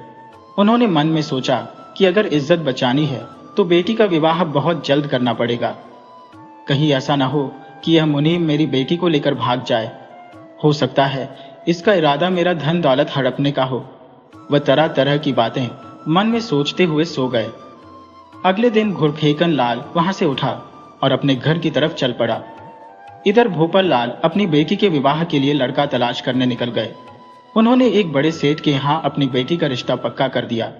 उन्होंने मन में सोचा कि अगर इज्जत बचानी है तो बेटी का विवाह बहुत जल्द करना पड़ेगा। कहीं ऐसा ना हो कि यह मुनीम मेरी बेटी को लेकर भाग जाए। हो सकता है इसका इरादा मेरा धन दौलत हड़पने का हो। वह तरह तरह की बातें मन में सोचते हुए सो गए। अगले दिन घुरफेकन लाल वहां से उठा और अपने घर की तरफ चल पड़ा। इधर भोपल लाल अपनी बेटी के विवाह के लिए लड़का तलाश करने निकल गए। उन्होंने एक बड़े सेठ के यहाँ अपनी बेटी का रिश्ता पक्का कर दिया।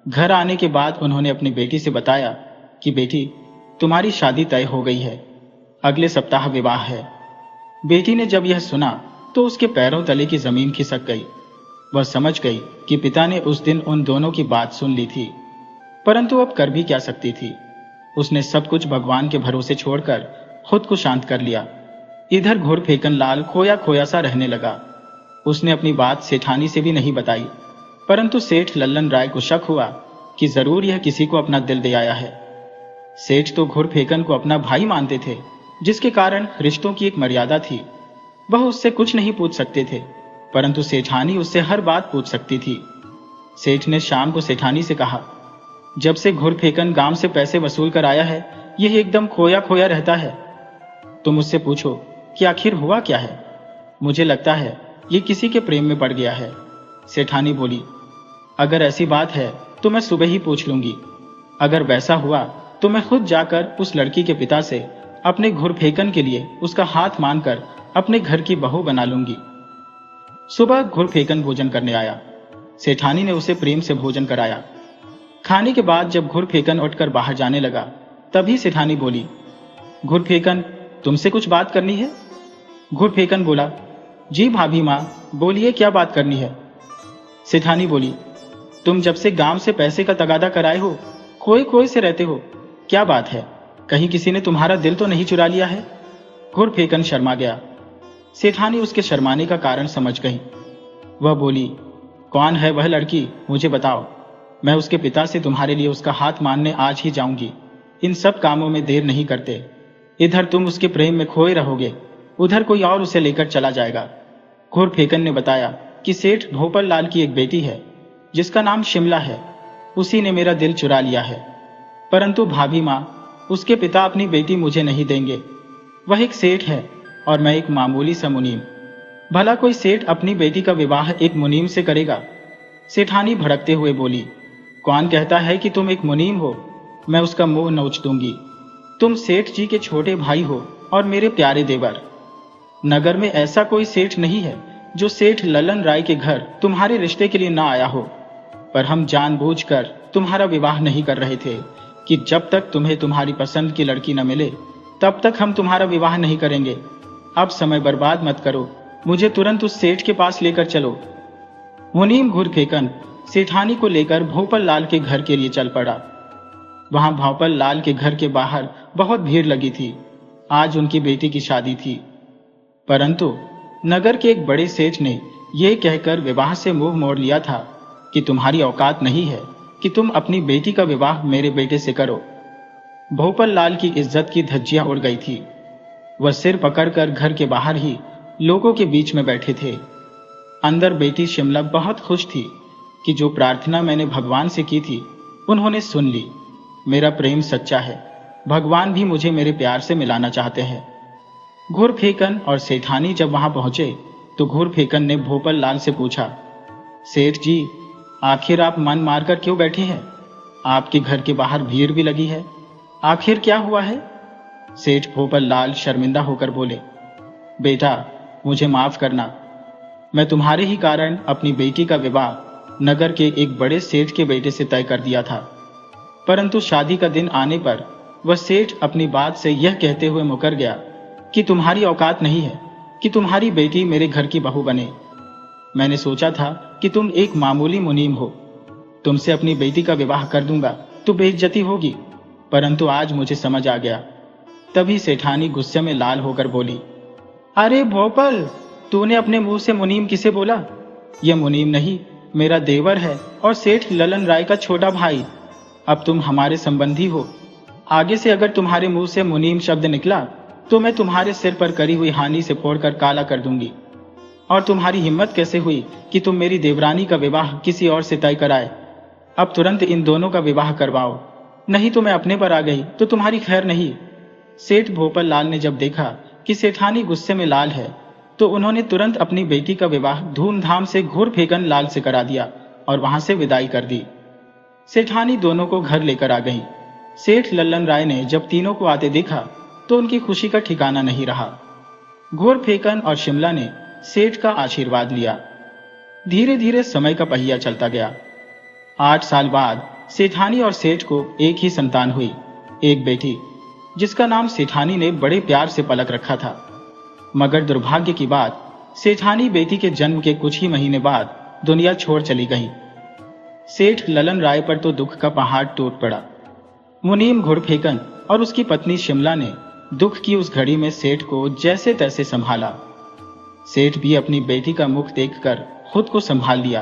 घर आने के बाद उन्होंने अपनी बेटी से बताया कि बेटी, तुम्हारी शादी तय हो गई है। अगले सप्ताह विवाह है। बेटी ने जब यह सुना तो उसके पैरों तले की जमीन खिसक गई। वह समझ गई कि पिता ने उस दिन उन दोनों की बात सुन ली थी, परंतु अब कर भी क्या सकती थी। उसने सब कुछ भगवान के भरोसे छोड़कर खुद को शांत कर लिया। इधर घुरफेकन लाल खोया खोया सा रहने लगा। उसने अपनी बात सेठानी से भी नहीं बताई, परंतु सेठ लल्लन राय को शक हुआ कि जरूर यह किसी को अपना दिल दे आया है। सेठ तो घुरफेकन को अपना भाई मानते थे, जिसके कारण रिश्तों की एक मर्यादा थी। वह उससे कुछ नहीं पूछ सकते थे, परंतु सेठानी उससे हर बात पूछ सकती थी। सेठ ने शाम को सेठानी से कहा, जब से घुरफेकन गांव से पैसे वसूल कर आया है यह एकदम खोया खोया रहता है। तुम उससे पूछो कि आखिर हुआ क्या है। मुझे लगता है ये किसी के प्रेम में पड़ गया है। सेठानी बोली, अगर ऐसी बात है तो मैं सुबह ही पूछ लूंगी। अगर वैसा हुआ तो मैं खुद जाकर उस लड़की के पिता से अपने घुरफेकन के लिए उसका हाथ मांगकर अपने घर की बहू बना लूंगी। सुबह घुरफेकन भोजन करने आया। सेठानी ने उसे प्रेम से भोजन कराया। खाने के बाद जब घुरफेकन उठकर बाहर जाने लगा तभी सेठानी बोली, घुरफेकन, तुमसे कुछ बात करनी है। घुरफेकन बोला, जी भाभी माँ, बोलिए क्या बात करनी है। सेठानी बोली, तुम जब से गांव से पैसे का तगादा कराए हो खोए खोए से रहते हो। क्या बात है, कहीं किसी ने तुम्हारा दिल तो नहीं चुरा लिया है। घुरफेकन शर्मा गया। सेठानी उसके शर्माने का कारण समझ गई। वह बोली, कौन है वह लड़की, मुझे बताओ। मैं उसके पिता से तुम्हारे लिए उसका हाथ मांगने आज ही जाऊंगी। इन सब कामों में देर नहीं करते। इधर तुम उसके प्रेम में खोए रहोगे, उधर कोई और उसे लेकर चला जाएगा। घुरफेकन ने बताया कि सेठ भोपल लाल की एक बेटी है जिसका नाम शिमला है। उसी ने मेरा दिल चुरा लिया है। परंतु भाभी माँ, उसके पिता अपनी बेटी मुझे नहीं देंगे। वह एक सेठ है और मैं एक मामूली सा मुनीम। भला कोई सेठ अपनी बेटी का विवाह एक मुनीम से करेगा। सेठानी भड़कते हुए बोली, कौन कहता है कि तुम एक मुनीम हो। मैं उसका मुंह नोच दूंगी। तुम सेठ जी के छोटे भाई हो और मेरे प्यारे देवर। नगर में ऐसा कोई सेठ नहीं है जो सेठ ललन राय के घर तुम्हारे रिश्ते के लिए ना आया हो। पर हम जानबूझकर तुम्हारा विवाह नहीं कर रहे थे कि जब तक तुम्हें तुम्हारी पसंद की लड़की न मिले तब तक हम तुम्हारा विवाह नहीं करेंगे। अब समय बर्बाद मत करो, मुझे तुरंत उस सेठ के पास लेकर चलो। मुनीम घुरफेकन सेठानी को लेकर भोपल लाल के घर के लिए चल पड़ा। वहां भोपल लाल के घर के बाहर बहुत भीड़ लगी थी। आज उनकी बेटी की शादी थी, परंतु नगर के एक बड़े सेठ ने यह कहकर विवाह से मुंह मोड़ लिया था कि तुम्हारी औकात नहीं है कि तुम अपनी बेटी का विवाह मेरे बेटे से करो। भोपल लाल की इज्जत की धज्जियां उड़ गई थी। वह सिर पकड़कर घर के बाहर ही लोगों के बीच में बैठे थे। अंदर बेटी शिमला बहुत खुश थी कि जो प्रार्थना मैंने भगवान से की थी उन्होंने सुन ली। मेरा प्रेम सच्चा है, भगवान भी मुझे मेरे प्यार से मिलाना चाहते हैं। घुरफेकन और सेठानी जब वहां पहुंचे तो घुरफेकन ने भोपल लाल से पूछा, सेठ जी, आखिर आप मन मारकर क्यों बैठे हैं? आपके घर के बाहर भीड़ भी लगी है, आखिर क्या हुआ है? सेठ भोपल लाल शर्मिंदा होकर बोले, बेटा मुझे माफ करना, मैं तुम्हारे ही कारण अपनी बेटी का विवाह नगर के एक बड़े सेठ के बेटे से तय कर दिया था, परंतु शादी का दिन आने पर वह सेठ अपनी बात से यह कहते हुए मुकर गया कि तुम्हारी औकात नहीं है कि तुम्हारी बेटी मेरे घर की बहू बने। मैंने सोचा था कि तुम एक मामूली मुनीम हो, तुमसे अपनी बेटी का विवाह कर दूंगा तो बेइज्जती होगी, परंतु आज मुझे समझ आ गया। तभी सेठानी गुस्से में लाल होकर बोली, अरे भोपल, तूने अपने मुंह से मुनीम किसे बोला? यह मुनीम नहीं, मेरा देवर है और सेठ ललन राय का छोटा भाई। अब तुम हमारे संबंधी हो, आगे से अगर तुम्हारे मुंह से मुनीम शब्द निकला तो मैं तुम्हारे सिर पर करी हुई हानि से फोड़कर काला कर दूंगी। और तुम्हारी हिम्मत कैसे हुई कि तुम मेरी देवरानी का विवाह किसी और से तय कराए? अब तुरंत इन दोनों का विवाह करवाओ, नहीं तो मैं अपने पर आ गई तो तुम्हारी खैर नहीं। सेठ भोपल लाल ने जब देखा कि सेठानी गुस्से में लाल है तो उन्होंने तुरंत अपनी बेटी का विवाह धूमधाम से घुरफेकन लाल से करा दिया और वहां से विदाई कर दी। सेठानी दोनों को घर लेकर आ गई। सेठ लल्लन राय ने जब तीनों को आते देखा तो उनकी खुशी का ठिकाना नहीं रहा। घुरफेकन और शिमला ने सेठ का आशीर्वाद लिया। धीरे धीरे समय का पहिया चलता गया। 8 साल बाद सेठानी और सेठ को एक ही संतान हुई, एक बेटी, जिसका नाम सेठानी ने बड़े प्यार से पलक रखा था। मगर दुर्भाग्य की बात, सेठानी बेटी के जन्म के कुछ ही महीने बाद दुनिया छोड़ चली गई। सेठ ललन राय पर तो दुख का पहाड़ टूट पड़ा। मुनीम घुरफेकन और उसकी पत्नी शिमला ने दुख की उस घड़ी में सेठ को जैसे तैसे संभाला। सेठ भी अपनी बेटी का मुख देखकर खुद को संभाल लिया,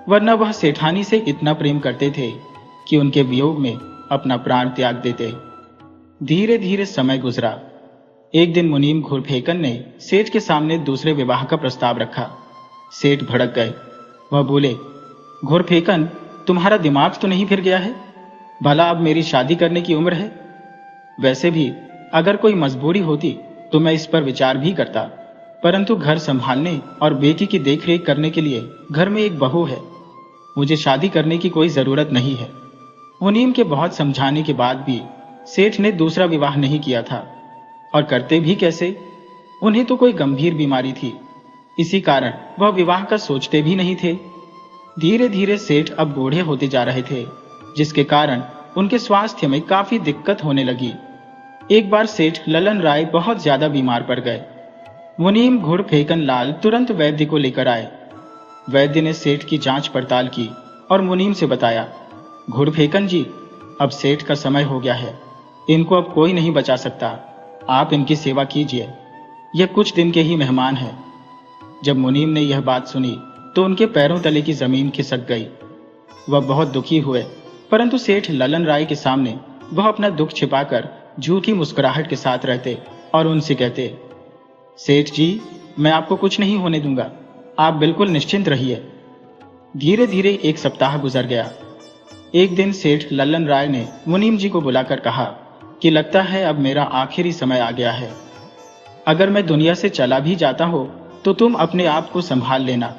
वरना वह सेठानी से इतना प्रेम करते थे कि उनके वियोग में अपना प्राण त्याग देते। धीरे धीरे समय गुजरा। एक दिन मुनीम घुरफेकन ने सेठ के सामने दूसरे विवाह का प्रस्ताव रखा। सेठ भड़क गए। वह बोले, घुरफेकन, तुम्हारा दिमाग तो नहीं फिर गया है? भला अब मेरी शादी करने की उम्र है? वैसे भी अगर कोई मजबूरी होती तो मैं इस पर विचार भी करता, परंतु घर संभालने और बेटी की देखरेख करने के लिए घर में एक बहू है, मुझे शादी करने की कोई जरूरत नहीं है। मुनीम के बहुत समझाने के बाद भी सेठ ने दूसरा विवाह नहीं किया था, और करते भी कैसे? उन्हें तो कोई गंभीर बीमारी थी, इसी कारण वह विवाह का सोचते भी नहीं थे। धीरे धीरे सेठ अब बूढ़े होते जा रहे थे, जिसके कारण उनके स्वास्थ्य में काफी दिक्कत होने लगी। एक बार सेठ ललन राय बहुत ज्यादा बीमार पड़ गए। मुनीम घुरफेकन लाल तुरंत वैद्य को लेकर आए। वैद्य ने सेठ की जांच पड़ताल की और मुनीम से बताया, घुरफेकन जी, अब सेठ का समय हो गया है, इनको अब कोई नहीं बचा सकता, आप इनकी सेवा कीजिए, यह कुछ दिन के ही मेहमान हैं। जब मुनीम ने यह बात सुनी तो उनके पैरों तले की जमीन खिसक गई। वह बहुत दुखी हुए, परंतु सेठ ललन राय के सामने वह अपना दुख छिपाकर झूठी मुस्कुराहट के साथ रहते और उनसे कहते, सेठ जी, मैं आपको कुछ नहीं होने दूंगा, आप बिल्कुल निश्चिंत रहिए। धीरे धीरे 1 सप्ताह गुजर गया। एक दिन सेठ ललन राय ने मुनीम जी को बुलाकर कहा कि लगता है अब मेरा आखिरी समय आ गया है। अगर मैं दुनिया से चला भी जाता हो तो तुम अपने आप को संभाल लेना।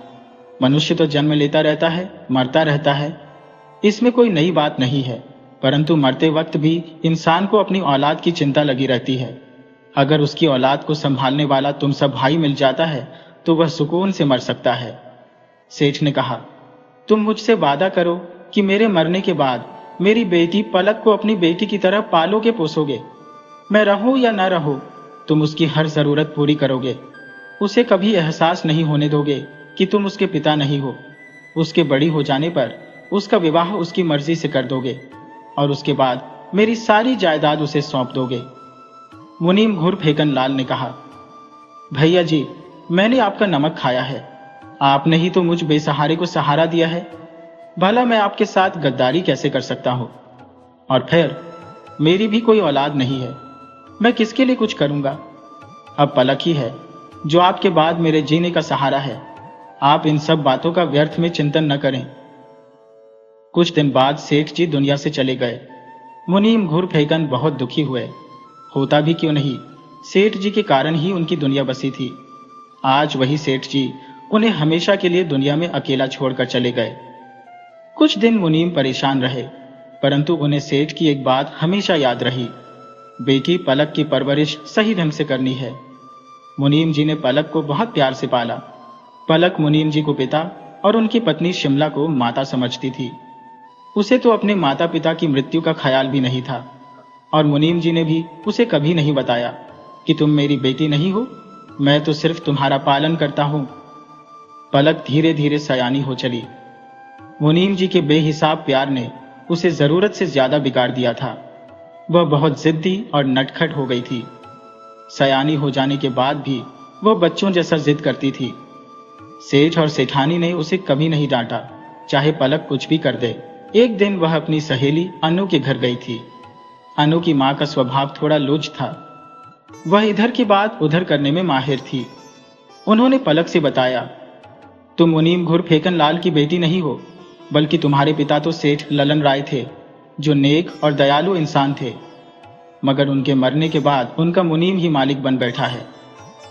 मनुष्य तो जन्म लेता रहता है, मरता रहता है, इसमें कोई नई बात नहीं है, परंतु मरते वक्त भी इंसान को अपनी औलाद की चिंता लगी रहती है। अगर उसकी औलाद को संभालने वाला तुम सब भाई मिल जाता है तो वह सुकून से मर सकता है। सेठ ने कहा, तुम मुझसे वादा करो कि मेरे मरने के बाद मेरी बेटी पलक को अपनी बेटी की तरह पालोगे पोसोगे। मैं रहूं या न रहूं, तुम उसकी हर जरूरत पूरी करोगे। उसे कभी एहसास नहीं होने दोगे कि तुम उसके पिता नहीं हो। उसके बड़ी हो जाने पर उसका विवाह उसकी मर्जी से कर दोगे और उसके बाद मेरी सारी जायदाद उसे सौंप दोगे। मुनीम घूर फेकन लाल ने कहा, भैया जी, मैंने आपका नमक खाया है। आपने ही तो मुझ बेसहारे को सहारा दिया है। भला मैं आपके साथ गद्दारी कैसे कर सकता हूं? और फिर मेरी भी कोई औलाद नहीं है, मैं किसके लिए कुछ करूंगा? अब पलक ही है जो आपके बाद मेरे जीने का सहारा है। आप इन सब बातों का व्यर्थ में चिंतन न करें। कुछ दिन बाद सेठ जी दुनिया से चले गए। मुनीम घूर फेकन बहुत दुखी हुए। होता भी क्यों नहीं, सेठ जी के कारण ही उनकी दुनिया बसी थी। आज वही सेठ जी उन्हें हमेशा के लिए दुनिया में अकेला छोड़कर चले गए। कुछ दिन मुनीम परेशान रहे, परंतु उन्हें सेठ की एक बात हमेशा याद रही, बेटी पलक की परवरिश सही ढंग से करनी है। मुनीम जी ने पलक को बहुत प्यार से पाला। पलक मुनीम जी को पिता और उनकी पत्नी शिमला को माता समझती थी। उसे तो अपने माता पिता की मृत्यु का ख्याल भी नहीं था, और मुनीम जी ने भी उसे कभी नहीं बताया कि तुम मेरी बेटी नहीं हो, मैं तो सिर्फ तुम्हारा पालन करता हूं। पलक धीरे धीरे सयानी हो चली। मुनीम जी के बेहिसाब प्यार ने उसे जरूरत से ज्यादा बिगाड़ दिया था। वह बहुत जिद्दी और नटखट हो गई थी। सयानी हो जाने के बाद भी वह बच्चों जैसा जिद करती थी। सेठ और सेठानी ने उसे कभी नहीं डांटा, चाहे पलक कुछ भी कर दे। एक दिन वह अपनी सहेली अनु के घर गई थी। अनु की मां का स्वभाव थोड़ा लुच था। वह इधर की बात उधर करने में माहिर थी। उन्होंने पलक से बताया, तुम मुनीम घुर फेकन लाल की बेटी नहीं हो, बल्कि तुम्हारे पिता तो सेठ ललन राय थे, जो नेक और दयालु इंसान थे। मगर उनके मरने के बाद उनका मुनीम ही मालिक बन बैठा है।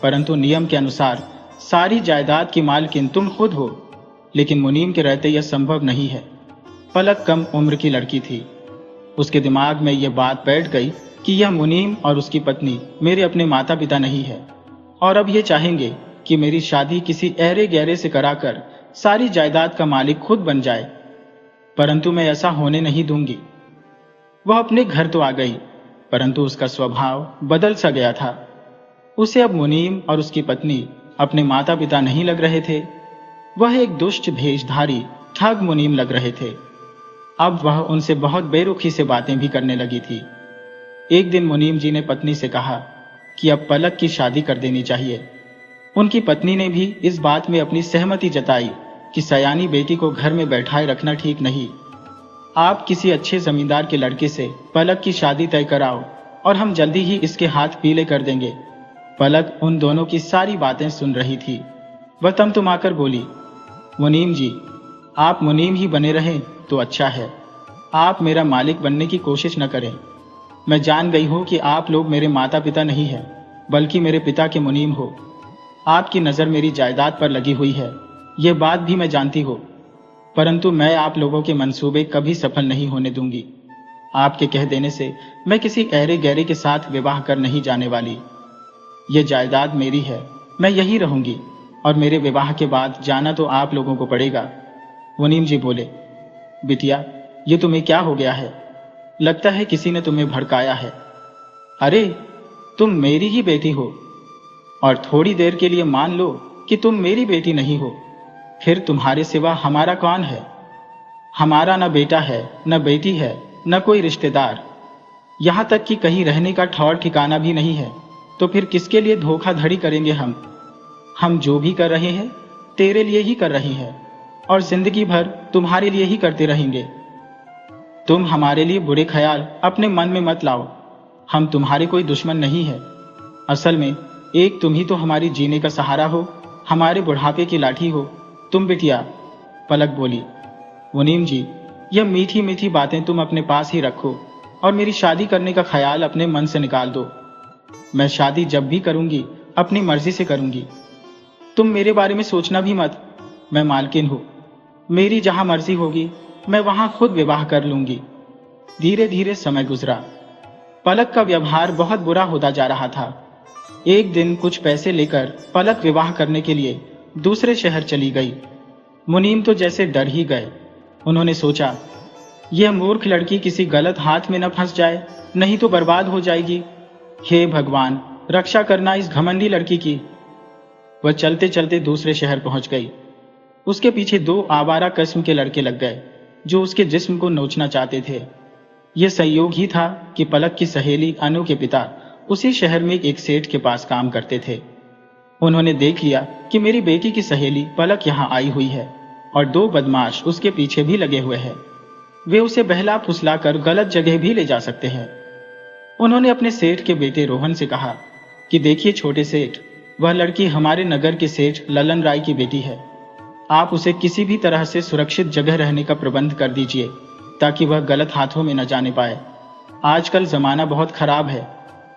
परंतु नियम के अनुसार सारी जायदाद की मालकिन तुम खुद हो, लेकिन मुनीम के रहते यह संभव नहीं है। पलक कम उम्र की लड़की थी। उसके दिमाग में यह बात बैठ गई कि यह मुनीम और उसकी पत्नी मेरे अपने माता पिता नहीं है, और अब ये चाहेंगे कि मेरी शादी किसी ऐरे गहरे से कराकर सारी जायदाद का मालिक खुद बन जाए। परंतु मैं ऐसा होने नहीं दूंगी। वह अपने घर तो आ गई, परंतु उसका स्वभाव बदल सा गया था। उसे अब मुनीम और उसकी पत्नी अपने माता पिता नहीं लग रहे थे। वह एक दुष्ट भेषधारी ठग मुनीम लग रहे थे। अब वह उनसे बहुत बेरुखी से बातें भी करने लगी थी। एक दिन मुनीम जी ने पत्नी से कहा कि अब पलक की शादी कर देनी चाहिए। उनकी पत्नी ने भी इस बात में अपनी सहमति जताई कि सयानी बेटी को घर में बैठाए रखना ठीक नहीं। आप किसी अच्छे जमींदार के लड़के से पलक की शादी तय कराओ और हम जल्दी ही इसके हाथ पीले कर देंगे। पलक उन दोनों की सारी बातें सुन रही थी। वह तमतमाकर बोली, मुनीम जी, आप मुनीम ही बने रहें तो अच्छा है। आप मेरा मालिक बनने की कोशिश न करें। मैं जान गई हूं कि आप लोग मेरे माता पिता नहीं हैं, बल्कि मेरे पिता के मुनीम हो। आपकी नज़र मेरी जायदाद पर लगी हुई है, ये बात भी मैं जानती हूँ, परंतु मैं आप लोगों के मंसूबे कभी सफल नहीं होने दूंगी। आपके कह देने से मैं किसी ऐरे गहरे के साथ विवाह कर नहीं जाने वाली। ये जायदाद मेरी है, मैं यही रहूंगी, और मेरे विवाह के बाद जाना तो आप लोगों को पड़ेगा। मुनीम जी बोले, बिटिया, ये तुम्हें क्या हो गया है? लगता है किसी ने तुम्हें भड़काया है। अरे, तुम मेरी ही बेटी हो, और थोड़ी देर के लिए मान लो कि तुम मेरी बेटी नहीं हो, फिर तुम्हारे सिवा हमारा कौन है? हमारा न बेटा है, न बेटी है, न कोई रिश्तेदार, यहां तक कि कहीं रहने का ठौर ठिकाना भी नहीं है। तो फिर किसके लिए धोखाधड़ी करेंगे हम जो भी कर रहे हैं तेरे लिए ही कर रहे हैं, और जिंदगी भर तुम्हारे लिए ही करते रहेंगे। तुम हमारे लिए बुरे ख्याल अपने मन में मत लाओ। हम तुम्हारे कोई दुश्मन नहीं है। असल में एक तुम ही तो हमारी जीने का सहारा हो, हमारे बुढ़ापे की लाठी हो। तुम बिटिया, पलक बोली। मुनीम जी, यह मीठी मीठी बातें तुम अपने पास ही रखो, और मेरी शादी करने का ख्याल अपने मन से निकाल दो। मैं शादी जब भी करूंगी अपनी मर्जी से करूंगी। तुम मेरे बारे में सोचना भी मत। मैं मालकिन हूं, मेरी जहां मर्जी होगी मैं वहां खुद विवाह कर लूंगी। धीरे धीरे समय गुजरा। पलक का व्यवहार बहुत बुरा होता जा रहा था। एक दिन कुछ पैसे लेकर पलक विवाह करने के लिए दूसरे शहर चली गई। मुनीम तो जैसे डर ही गए। उन्होंने सोचा, यह मूर्ख लड़की किसी गलत हाथ में न फंस जाए, नहीं तो बर्बाद हो जाएगी। हे भगवान, रक्षा करना इस घमंडी लड़की की। वह चलते चलते दूसरे शहर पहुंच गई। उसके पीछे 2 आवारा किस्म के लड़के लग गए, जो उसके जिस्म को नोचना चाहते थे। यह संयोग ही था कि पलक की सहेली अनु के पिता उसी शहर में एक सेठ के पास काम करते थे। उन्होंने देख लिया कि मेरी बेटी की सहेली पलक यहाँ आई हुई है और दो बदमाश उसके पीछे भी लगे हुए हैं। वे उसे बहला फुसला कर गलत जगह भी ले जा सकते हैं। उन्होंने अपने सेठ के बेटे रोहन से कहा कि देखिए छोटे सेठ, वह लड़की हमारे नगर के सेठ ललन राय की बेटी है। आप उसे किसी भी तरह से सुरक्षित जगह रहने का प्रबंध कर दीजिए ताकि वह गलत हाथों में न जाने पाए। आजकल जमाना बहुत खराब है,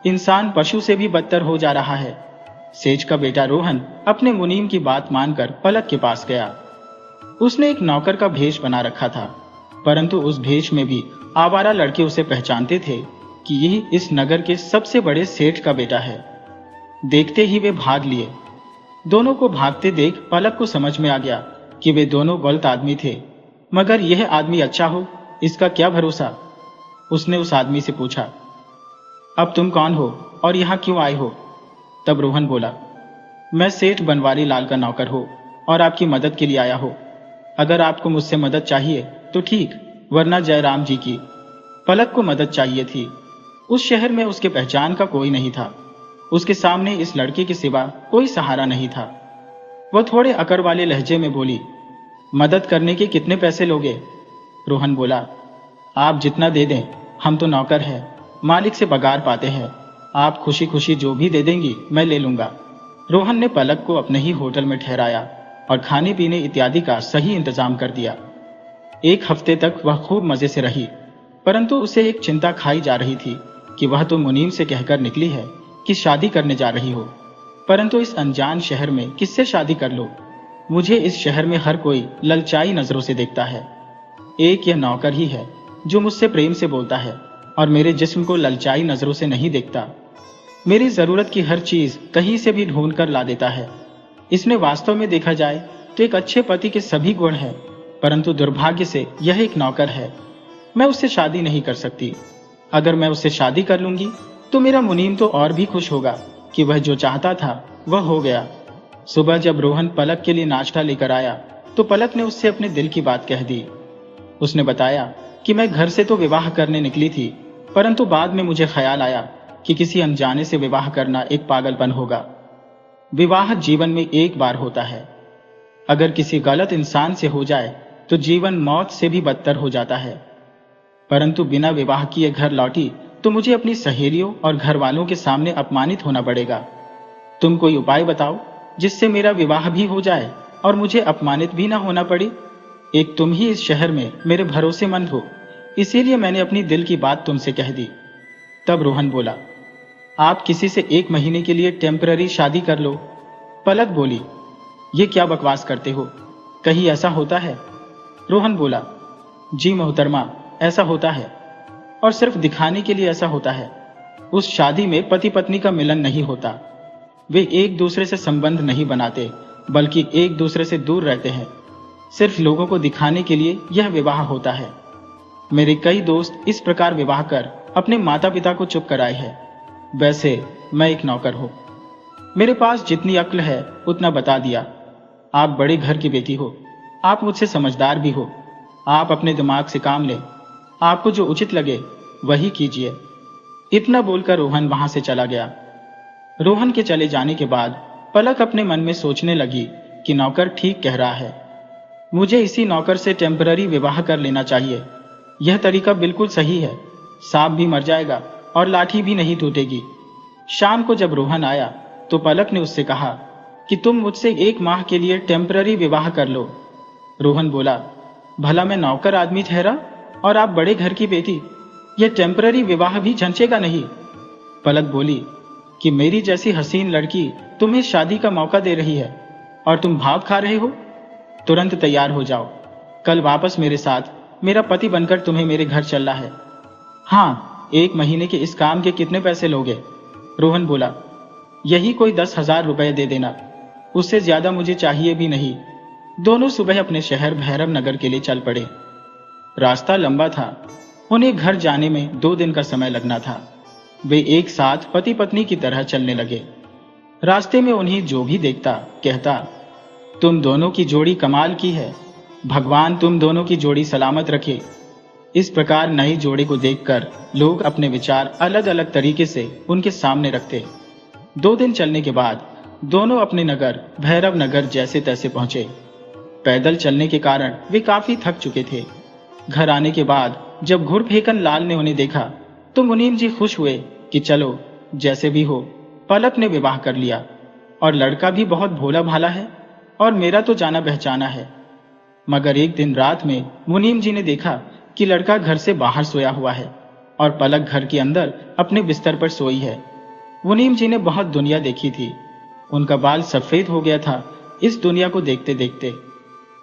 इंसान पशु से भी बदतर हो जा रहा है। सेठ का बेटा रोहन अपने मुनीम की बात मानकर पलक के पास गया। उसने एक नौकर का भेष बना रखा था, परंतु उस भेष में भी आवारा लड़के उसे पहचानते थे कि यही इस नगर के सबसे बड़े सेठ का बेटा है। देखते ही वे भाग लिए। दोनों को भागते देख पलक को समझ में आ गया कि वे दोनों गलत आदमी थे, मगर यह आदमी अच्छा हो इसका क्या भरोसा। उसने उस आदमी से पूछा, अब तुम कौन हो और यहाँ क्यों आए हो? तब रोहन बोला, मैं सेठ बनवारी लाल का नौकर हूँ और आपकी मदद के लिए आया हूँ। अगर आपको मुझसे मदद चाहिए तो ठीक, वरना जयराम जी की। पलक को मदद चाहिए थी। उस शहर में उसके पहचान का कोई नहीं था। उसके सामने इस लड़के के सिवा कोई सहारा नहीं था। वह थोड़े अकड़ वाले लहजे में बोली, मदद करने के कितने पैसे लोगे? रोहन बोला, आप जितना दे दें, हम तो नौकर हैं, मालिक से पगार पाते हैं। आप खुशी खुशी जो भी दे देंगी मैं ले लूंगा। रोहन ने पलक को अपने ही होटल में ठहराया और खाने पीने इत्यादि का सही इंतजाम कर दिया। एक हफ्ते तक वह खूब मजे से रही, परंतु उसे एक चिंता खाई जा रही थी कि वह तो मुनीम से कहकर निकली है कि शादी करने जा रही हो, परंतु इस अनजान शहर में किससे शादी कर लो? मुझे इस शहर में हर कोई ललचाई नजरों से देखता है। एक यह नौकर ही है जो मुझसे प्रेम से बोलता है और मेरे जिस्म को ललचाई नजरों से नहीं देखता। मेरी जरूरत की हर चीज कहीं से भी ढूंढ कर ला देता है। इसमें वास्तव में देखा जाए तो एक अच्छे पति के सभी गुण हैं, परंतु दुर्भाग्य से यह एक नौकर है। मैं उससे शादी नहीं कर सकती। अगर मैं उससे शादी कर लूंगी तो मेरा मुनीम तो और भी खुश होगा कि वह जो चाहता था वह हो गया। सुबह जब रोहन पलक के लिए नाश्ता लेकर आया तो पलक ने उससे अपने दिल की बात कह दी। उसने बताया कि मैं घर से तो विवाह करने निकली थी, परंतु बाद में मुझे ख्याल आया कि किसी अनजाने से विवाह करना एक पागलपन होगा। विवाह जीवन में एक बार होता है। अगर किसी गलत इंसान से हो जाए तो जीवन मौत से भी बदतर हो जाता है। परंतु बिना विवाह किए घर लौटी तो मुझे अपनी सहेलियों और घर वालों के सामने अपमानित होना पड़ेगा। तुम कोई उपाय बताओ जिससे मेरा विवाह भी हो जाए और मुझे अपमानित भी ना होना पड़े। एक तुम ही इस शहर में मेरे भरोसेमंद हो, इसीलिए मैंने अपनी दिल की बात तुमसे कह दी। तब रोहन बोला, आप किसी से 1 महीने के लिए टेम्पररी शादी कर लो। पलक बोली, ये क्या बकवास करते हो, कहीं ऐसा होता है? रोहन बोला, जी मोहतरमा, ऐसा होता है, और सिर्फ दिखाने के लिए ऐसा होता है। उस शादी में पति पत्नी का मिलन नहीं होता। वे एक दूसरे से संबंध नहीं बनाते, बल्कि एक दूसरे से दूर रहते हैं। सिर्फ लोगों को दिखाने के लिए यह विवाह होता है। मेरे कई दोस्त इस प्रकार विवाह कर अपने माता पिता को चुप कराए हैं। वैसे मैं एक नौकर हूं, मेरे पास जितनी अक्ल है उतना बता दिया। आप बड़े घर की बेटी हो, आप मुझसे समझदार भी हो। आप अपने दिमाग से काम लें, आपको जो उचित लगे वही कीजिए। इतना बोलकर रोहन वहां से चला गया। रोहन के चले जाने के बाद पलक अपने मन में सोचने लगी कि नौकर ठीक कह रहा है। मुझे इसी नौकर से टेम्पररी विवाह कर लेना चाहिए। यह तरीका बिल्कुल सही है। सांप भी मर जाएगा और लाठी भी नहीं टूटेगी। शाम को जब रोहन आया तो पलक ने उससे कहा कि तुम मुझसे 1 माह के लिए टेम्पररी विवाह कर लो। रोहन बोला, भला मैं नौकर आदमी ठहरा और आप बड़े घर की बेटी, यह टेम्पररी विवाह भी जंचेगा नहीं। पलक बोली कि मेरी जैसी हसीन लड़की तुम्हें शादी का मौका दे रही है और तुम भाव खा रहे हो। तुरंत तैयार हो जाओ, कल वापस मेरे साथ, मेरा पति बनकर तुम्हें मेरे घर चलना है। हाँ, 1 महीने के इस काम के कितने पैसे लोगे? रोहन बोला, यही कोई 10,000 रुपए दे देना, उससे ज्यादा मुझे चाहिए भी नहीं। दोनों सुबह अपने शहर भैरव नगर के लिए चल पड़े। रास्ता लंबा था, उन्हें घर जाने में 2 दिन का समय लगना था। वे एक साथ पति पत्नी की तरह चलने लगे। रास्ते में उन्हें जो भी देखता कहता, तुम दोनों की जोड़ी कमाल की है, भगवान तुम दोनों की जोड़ी सलामत रखे। इस प्रकार नए जोड़े को देखकर लोग अपने विचार अलग अलग तरीके से उनके सामने रखते। 2 दिन चलने के बाद दोनों अपने नगर भैरव नगर जैसे तैसे पहुंचे। पैदल चलने के कारण वे काफी थक चुके थे। घर आने के बाद जब घुड़फेकन लाल ने उन्हें देखा तो मुनीम जी खुश हुए कि चलो जैसे भी हो पलक ने विवाह कर लिया, और लड़का भी बहुत भोला भाला है और मेरा तो जाना पहचाना है। मगर एक दिन रात में मुनीम जी ने देखा कि लड़का घर से बाहर सोया हुआ है और पलक घर के अंदर अपने बिस्तर पर सोई है। मुनीम जी ने बहुत दुनिया देखी थी, उनका बाल सफेद हो गया था। इस दुनिया को देखते देखते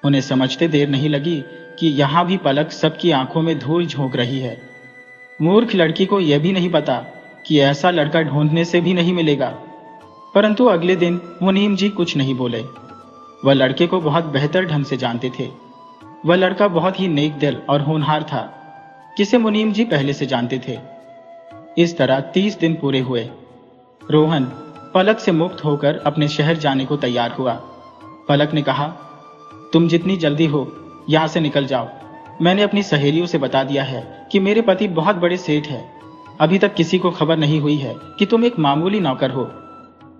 उन्हें समझते देर नहीं लगी कि यहाँ भी पलक सबकी आंखों में धूल झोंक रही है। मूर्ख लड़की को यह भी नहीं पता कि ऐसा लड़का ढूंढने से भी नहीं मिलेगा। परंतु अगले दिन मुनीम जी कुछ नहीं बोले। वह लड़के को बहुत बेहतर ढंग से जानते थे। वह लड़का बहुत ही नेक दिल और होनहार था, जिसे मुनीम जी पहले से जानते थे। इस तरह 30 दिन पूरे हुए। रोहन पलक से मुक्त होकर अपने शहर जाने को तैयार हुआ। पलक ने कहा, तुम जितनी जल्दी हो यहां से निकल जाओ। मैंने अपनी सहेलियों से बता दिया है कि मेरे पति बहुत बड़े सेठ हैं। अभी तक किसी को खबर नहीं हुई है कि तुम एक मामूली नौकर हो।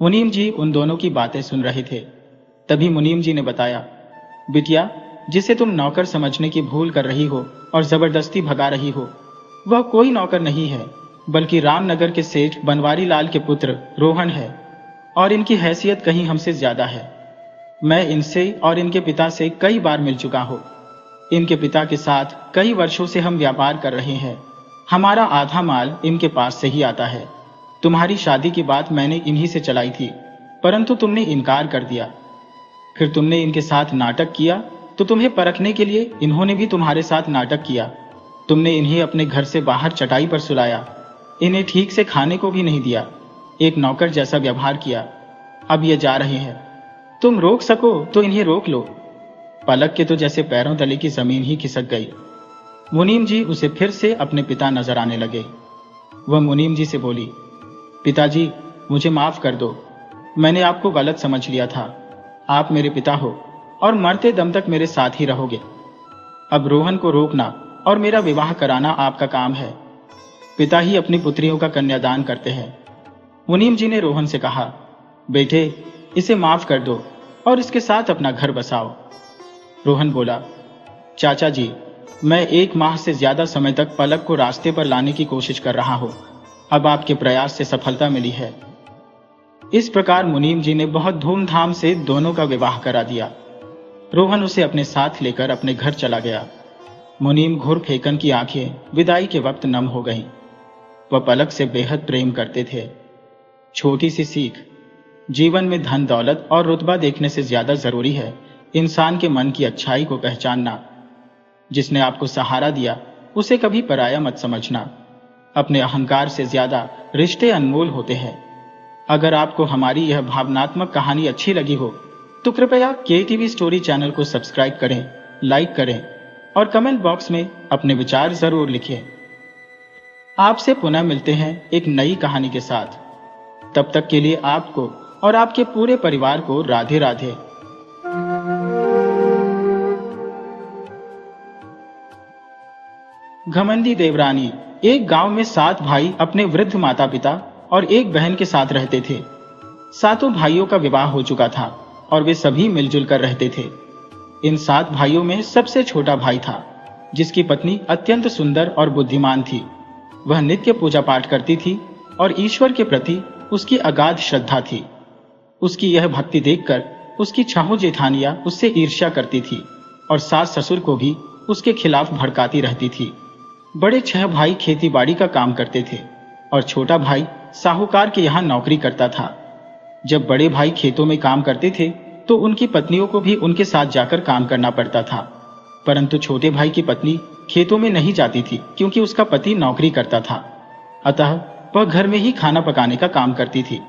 मुनीम जी उन दोनों की बातें सुन रहे थे। तभी मुनीम जी ने बताया, बिटिया, जिसे तुम नौकर समझने की भूल कर रही हो और जबरदस्ती भगा रही हो, वह कोई नौकर नहीं है, बल्कि रामनगर के सेठ बनवारी लाल के पुत्र रोहन है, और इनकी हैसियत कहीं हमसे ज्यादा है। मैं इनसे और इनके पिता से कई बार मिल चुका हूं। इनके पिता के साथ कई वर्षों से हम व्यापार कर रहे हैं। हमारा आधा माल इनके पास से ही आता है। तुम्हारी शादी की बात मैंने इन्हीं से चलाई थी, परंतु तुमने इनकार कर दिया। फिर तुमने इनके साथ नाटक किया तो तुम्हें परखने के लिए इन्होंने भी तुम्हारे साथ नाटक किया। तुमने इन्हें अपने घर से बाहर चटाई पर सुलाया, इन्हें ठीक से खाने को भी नहीं दिया, एक नौकर जैसा व्यवहार किया। अब ये जा रहे हैं, तुम रोक सको तो इन्हें रोक लो। पलक के तो जैसे पैरों तले की जमीन ही खिसक गई। मुनीम जी उसे फिर से अपने पिता नजर आने लगे। वह मुनीम जी से बोली, पिताजी, मुझे माफ कर दो। मैंने आपको गलत समझ लिया था। आप मेरे पिता हो और मरते दम तक मेरे साथ ही रहोगे। अब रोहन को रोकना और मेरा विवाह कराना आपका काम है। पिता ही अपनी पुत्रियों का कन्यादान करते हैं। मुनीम जी ने रोहन से कहा, बेटे, इसे माफ कर दो और इसके साथ अपना घर बसाओ। रोहन बोला, चाचा जी, मैं 1 माह से ज्यादा समय तक पलक को रास्ते पर लाने की कोशिश कर रहा हूं। अब आपके प्रयास से सफलता मिली है। इस प्रकार मुनीम जी ने बहुत धूमधाम से दोनों का विवाह करा दिया। रोहन उसे अपने साथ लेकर अपने घर चला गया। मुनीम घुड़फेकन की आंखें विदाई के वक्त नम हो गईं। वह पलक से बेहद प्रेम करते थे। छोटी सी सीख, जीवन में धन दौलत और रुतबा देखने से ज्यादा जरूरी है इंसान के मन की अच्छाई को पहचानना। जिसने आपको सहारा दिया उसे कभी पराया मत समझना। अपने अहंकार से ज्यादा रिश्ते अनमोल होते हैं। अगर आपको हमारी यह भावनात्मक कहानी अच्छी लगी हो तो कृपया KTV स्टोरी चैनल को सब्सक्राइब करें, लाइक करें और कमेंट बॉक्स में अपने विचार जरूर लिखें। आपसे पुनः मिलते हैं एक नई कहानी के साथ। तब तक के लिए आपको और आपके पूरे परिवार को राधे राधे। घमंडी देवरानी। एक गांव में 7 भाई अपने वृद्ध माता पिता और एक बहन के साथ रहते थे। सातों भाइयों का विवाह हो चुका था और वे सभी मिलजुल कर रहते थे। इन 7 भाइयों में सबसे छोटा भाई था, जिसकी पत्नी अत्यंत सुंदर और बुद्धिमान थी। वह नित्य पूजा पाठ करती थी और ईश्वर के प्रति उसकी अगाध श्रद्धा थी। उसकी यह भक्ति देखकर उसकी छहों जेठानियां उससे ईर्ष्या करती थी और सास ससुर को भी उसके खिलाफ भड़काती रहती थी। बड़े 6 भाई खेती बाड़ी का काम करते थे और छोटा भाई साहूकार के यहाँ नौकरी करता था। जब बड़े भाई खेतों में काम करते थे तो उनकी पत्नियों को भी उनके साथ जाकर काम करना पड़ता था, परंतु छोटे भाई की पत्नी खेतों में नहीं जाती थी क्योंकि उसका पति नौकरी करता था। अतः वह घर में ही खाना पकाने का काम करती थी।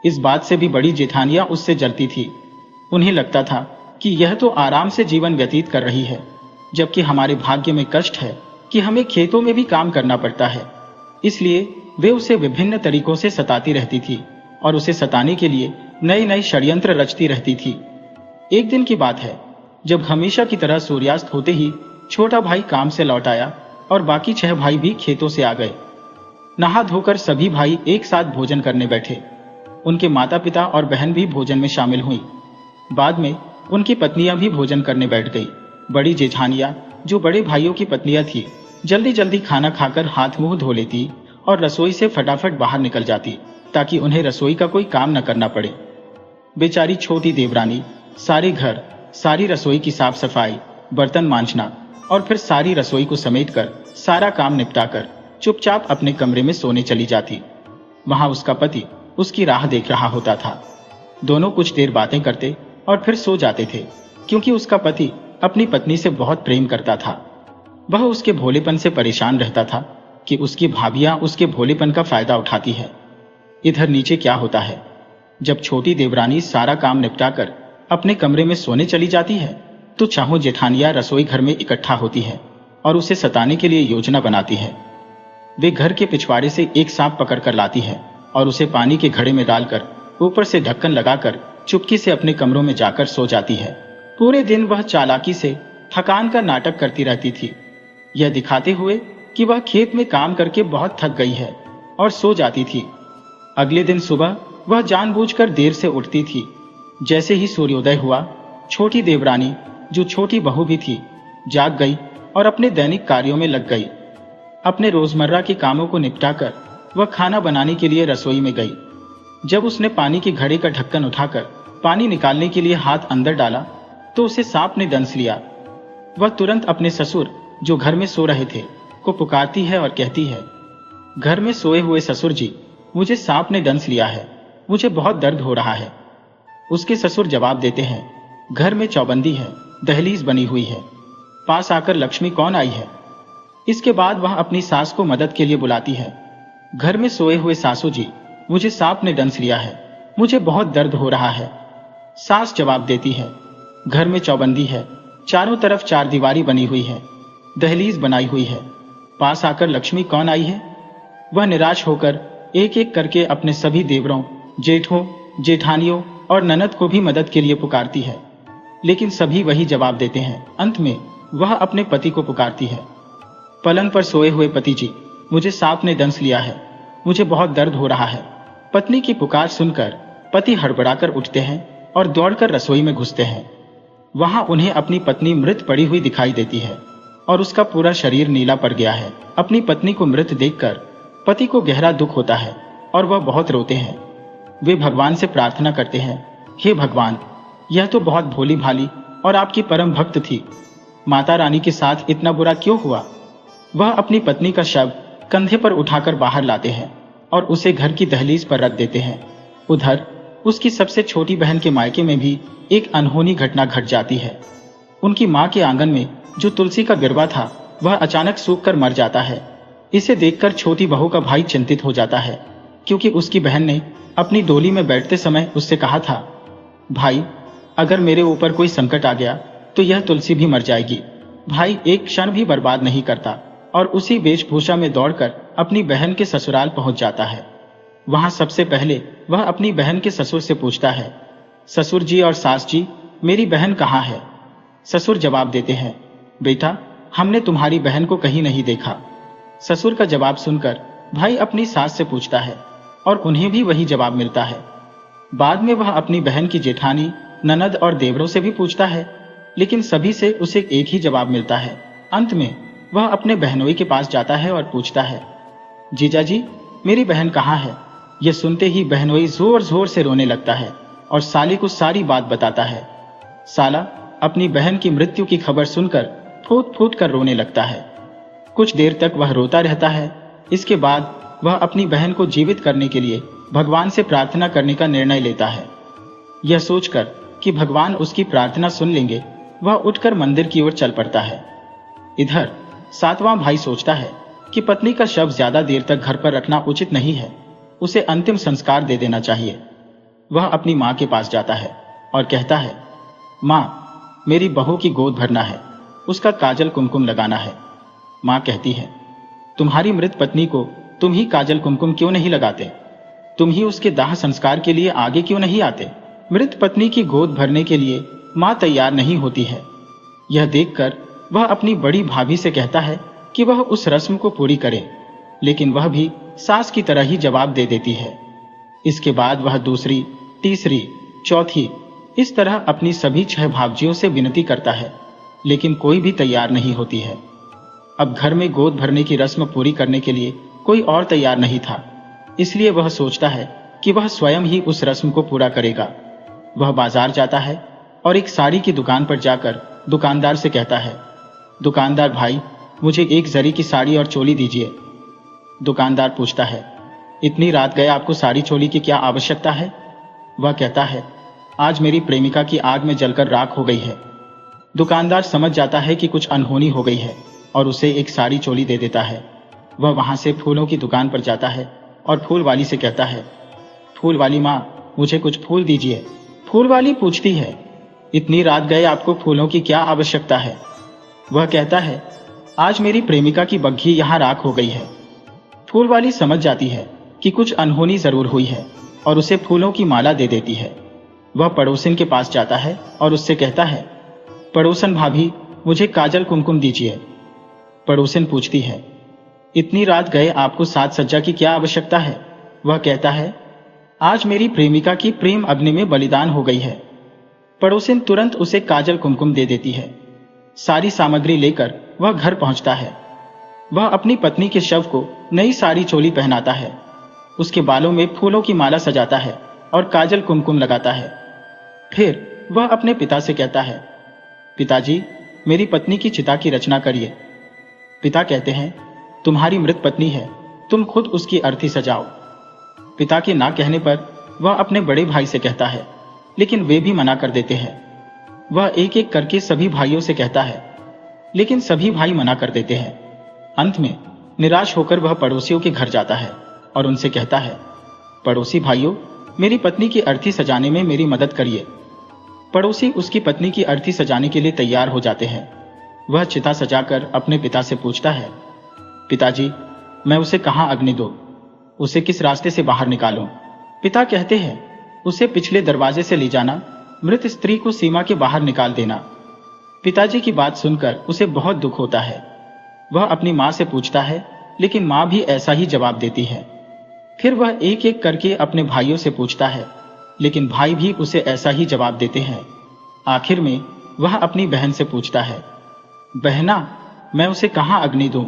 इस बात से भी बड़ी जेठानियां उससे जलती थी। उन्हें लगता था कि यह तो आराम से जीवन व्यतीत कर रही है, जबकि हमारे भाग्य में कष्ट है कि हमें खेतों में भी काम करना पड़ता है। इसलिए वे उसे विभिन्न तरीकों से सताती रहती थी और उसे सताने के लिए नए नए षड्यंत्र रचती रहती थी। एक दिन की बात है, जब हमेशा की तरह सूर्यास्त होते ही छोटा भाई काम से लौट आया और बाकी 6 भाई भी खेतों से आ गए। नहा धोकर सभी भाई एक साथ भोजन करने बैठे। उनके माता पिता और बहन भी भोजन में शामिल हुई। बाद में उनकी पत्नियां भी भोजन करने बैठ गई। बड़ी जेठानियां, जो बड़े भाइयों की पत्नियां थी, जल्दी जल्दी खाना खाकर हाथ मुंह धो लेती और रसोई से फटाफट बाहर निकल जाती, ताकि उन्हें रसोई का कोई काम न करना पड़े। बेचारी छोटी देवरानी सारे घर, सारी रसोई की साफ सफाई, बर्तन मांजना और फिर सारी रसोई को समेटकर सारा काम निपटाकर चुपचाप अपने कमरे में सोने चली जाती। वहां उसका पति उसकी राह देख रहा होता था। दोनों कुछ देर बातें करते और फिर सो जाते थे, क्योंकि उसका पति अपनी पत्नी से बहुत प्रेम करता था। वह उसके भोलेपन से परेशान रहता था कि उसकी भाभियां उसके भोलेपन का फायदा उठाती है। इधर नीचे क्या होता है, जब छोटी देवरानी सारा काम निपटाकर अपने कमरे में सोने चली जाती है, तो चाहो जेठानियां रसोई घर में इकट्ठा होती है और उसे सताने के लिए योजना बनाती है। वे घर के पिछवाड़े से एक सांप पकड़ कर लाती है और उसे पानी के घड़े में डालकर ऊपर से ढक्कन लगाकर चुपके से अपने कमरों में जाकर सो जाती है। पूरे दिन वह चालाकी से थकान का नाटक करती रहती थी, यह दिखाते हुए कि वह खेत में काम करके बहुत थक गई है, और सो जाती थी। अगले दिन सुबह वह जानबूझकर देर से उठती थी। जैसे ही सूर्योदय हुआ, छोटी देवरानी, जो छोटी बहू भी थी, जाग गई और अपने दैनिक कार्यों में लग गई। अपने रोजमर्रा के कामों को निपटाकर वह खाना बनाने के लिए रसोई में गई। जब उसने पानी के घड़े का ढक्कन उठाकर पानी निकालने के लिए हाथ अंदर डाला, तो उसे सांप ने दंस लिया। वह तुरंत अपने ससुर, जो घर में सो रहे थे, को पुकारती है और कहती है, घर में सोए हुए ससुर जी, मुझे सांप ने दंस लिया है, मुझे बहुत दर्द हो रहा है। उसके ससुर जवाब देते हैं, घर में चौबंदी है, दहलीज बनी हुई है, पास आकर लक्ष्मी कौन आई है। इसके बाद वह अपनी सास को मदद के लिए बुलाती है। घर में सोए हुए सासू जी, मुझे सांप ने दंस लिया है, मुझे बहुत दर्द हो रहा है। सास जवाब देती है, घर में चौबंदी है, चारों तरफ चार दीवारी बनी हुई है, दहलीज बनाई हुई है, पास आकर लक्ष्मी कौन आई है। वह निराश होकर एक एक करके अपने सभी देवरों, जेठों, जेठानियों और ननद को भी मदद के लिए पुकारती है, लेकिन सभी वही जवाब देते हैं। अंत में वह अपने पति को पुकारती है, पलंग पर सोए हुए पति जी, मुझे सांप ने दंस लिया है, मुझे बहुत दर्द हो रहा है। पत्नी की पुकार सुनकर पति हड़बड़ाकर उठते हैं और दौड़कर रसोई में घुसते हैं। वहां उन्हें अपनी पत्नी मृत पड़ी हुई दिखाई देती है और उसका पूरा शरीर नीला पड़ गया है। अपनी पत्नी को मृत देखकर पति को गहरा दुख होता है और वह बहुत रोते हैं। वे भगवान से प्रार्थना करते हैं, हे भगवान, यह तो बहुत भोली भाली और आपकी परम भक्त थी, माता रानी के साथ इतना बुरा क्यों हुआ। वह अपनी पत्नी का शव कंधे पर उठाकर बाहर लाते हैं और उसे घर की दहलीज पर रख देते हैं। उधर उसकी सबसे छोटी बहन के मायके में भी एक अनहोनी घटना घट जाती है। उनकी मां के आंगन में जो तुलसी का गिरवा था, वह अचानक सूखकर मर जाता है। इसे देखकर छोटी बहू का भाई चिंतित हो जाता है, क्योंकि उसकी बहन ने अपनी डोली में बैठते समय उससे कहा था, भाई, अगर मेरे ऊपर कोई संकट आ गया तो यह तुलसी भी मर जाएगी। भाई एक क्षण भी बर्बाद नहीं करता और उसी वेशभूषा में दौड़कर अपनी बहन के ससुराल पहुंच जाता है। वहां सबसे पहले वह अपनी बहन के ससुर से पूछता है, ससुर जी और सास जी, मेरी बहन कहाँ है। ससुर जवाब देते हैं, बेटा, हमने तुम्हारी बहन को कहीं नहीं देखा। ससुर का जवाब सुनकर भाई अपनी सास से पूछता है और उन्हें भी वही जवाब मिलता है। बाद में वह अपनी बहन की जेठानी, ननद और देवरों से भी पूछता है, लेकिन सभी से उसे एक ही जवाब मिलता है। अंत में वह अपने बहनोई के पास जाता है और पूछता है, जीजा जी, मेरी बहन कहाँ है। यह सुनते ही बहनोई जोर जोर से रोने लगता है और साली को सारी बात बताता है। साला अपनी बहन की मृत्यु की खबर सुनकर फूट फूट कर रोने लगता है। कुछ देर तक वह रोता रहता है। इसके बाद वह अपनी बहन को जीवित करने के लिए भगवान से प्रार्थना करने का निर्णय लेता है। यह सोचकर कि भगवान उसकी प्रार्थना सुन लेंगे, वह उठकर मंदिर की ओर चल पड़ता है। इधर सातवां भाई सोचता है कि पत्नी का शव ज्यादा देर तक घर पर रखना उचित नहीं है, उसे अंतिम संस्कार दे देना चाहिए। वह अपनी मां के पास जाता है और कहता है, मां, मेरी बहू की गोद भरना है, उसका काजल कुमकुम लगाना है। मां कहती है, तुम्हारी मृत पत्नी को तुम ही काजल कुमकुम क्यों नहीं लगाते, तुम ही उसके दाह संस्कार के लिए आगे क्यों नहीं आते। मृत पत्नी की गोद भरने के लिए मां तैयार नहीं होती है। यह देखकर वह अपनी बड़ी भाभी से कहता है कि वह उस रस्म को पूरी करे, लेकिन वह भी सास की तरह ही जवाब दे देती है। इसके बाद वह दूसरी, तीसरी, चौथी, इस तरह अपनी सभी 6 भावजियों से विनती करता है, लेकिन कोई भी तैयार नहीं होती है। अब घर में गोद भरने की रस्म पूरी करने के लिए कोई और तैयार नहीं था, इसलिए वह सोचता है कि वह स्वयं ही उस रस्म को पूरा करेगा। वह बाजार जाता है और एक साड़ी की दुकान पर जाकर दुकानदार से कहता है, दुकानदार भाई, मुझे एक जरी की साड़ी और चोली दीजिए। दुकानदार पूछता है, इतनी रात गए आपको साड़ी चोली की क्या आवश्यकता है? वह कहता है, आज मेरी प्रेमिका की आग में जलकर राख हो गई है। दुकानदार समझ जाता है कि कुछ अनहोनी हो गई है और उसे एक साड़ी चोली दे देता है। वह वहां से फूलों की दुकान पर जाता है और फूल वाली से कहता है, फूल वाली माँ, मुझे कुछ फूल दीजिए। फूल वाली पूछती है, इतनी रात गए आपको फूलों की क्या आवश्यकता है? वह कहता है, आज मेरी प्रेमिका की बग्घी यहाँ राख हो गई है। फूल वाली समझ जाती है कि कुछ अनहोनी जरूर हुई है और उसे फूलों की माला दे देती है। वह पड़ोसिन के पास जाता है और उससे कहता है, पड़ोसन भाभी, मुझे काजल कुमकुम दीजिए। पड़ोसिन पूछती है, इतनी रात गए आपको साज सज्जा की क्या आवश्यकता है? वह कहता है, आज मेरी प्रेमिका की प्रेम अग्नि में बलिदान हो गई है। पड़ोसिन तुरंत उसे काजल कुमकुम दे देती है। सारी सामग्री लेकर वह घर पहुंचता है। वह अपनी पत्नी के शव को नई साड़ी चोली पहनाता है, उसके बालों में फूलों की माला सजाता है और काजल कुमकुम लगाता है। फिर वह अपने पिता से कहता है, पिताजी, मेरी पत्नी की चिता की रचना करिए। पिता कहते हैं, तुम्हारी मृत पत्नी है, तुम खुद उसकी अर्थी सजाओ। पिता के ना कहने पर वह अपने बड़े भाई से कहता है, लेकिन वे भी मना कर देते हैं। वह एक एक करके सभी भाइयों से कहता है, लेकिन सभी भाई मना कर देते हैं। अंत में निराश होकर वह पड़ोसियों के घर जाता है और उनसे कहता है, पड़ोसी भाइयों, मेरी पत्नी की अर्थी सजाने में मेरी मदद करिए। पड़ोसी उसकी पत्नी की अर्थी सजाने के लिए तैयार हो जाते हैं। वह चिता सजाकर अपने पिता से पूछता है, पिताजी, मैं उसे कहां अग्नि दूं? उसे किस रास्ते से बाहर निकालूं? पिता कहते हैं, उसे पिछले दरवाजे से ले जाना, मृत स्त्री को सीमा के बाहर निकाल देना। पिताजी की बात सुनकर उसे बहुत दुख होता है। वह अपनी मां से पूछता है, लेकिन मां भी ऐसा ही जवाब देती है। फिर वह एक एक करके अपने भाइयों से पूछता है, लेकिन भाई भी उसे ऐसा ही जवाब देते हैं। आखिर में वह अपनी बहन से पूछता है, बहना, मैं उसे कहां अग्नि दूं?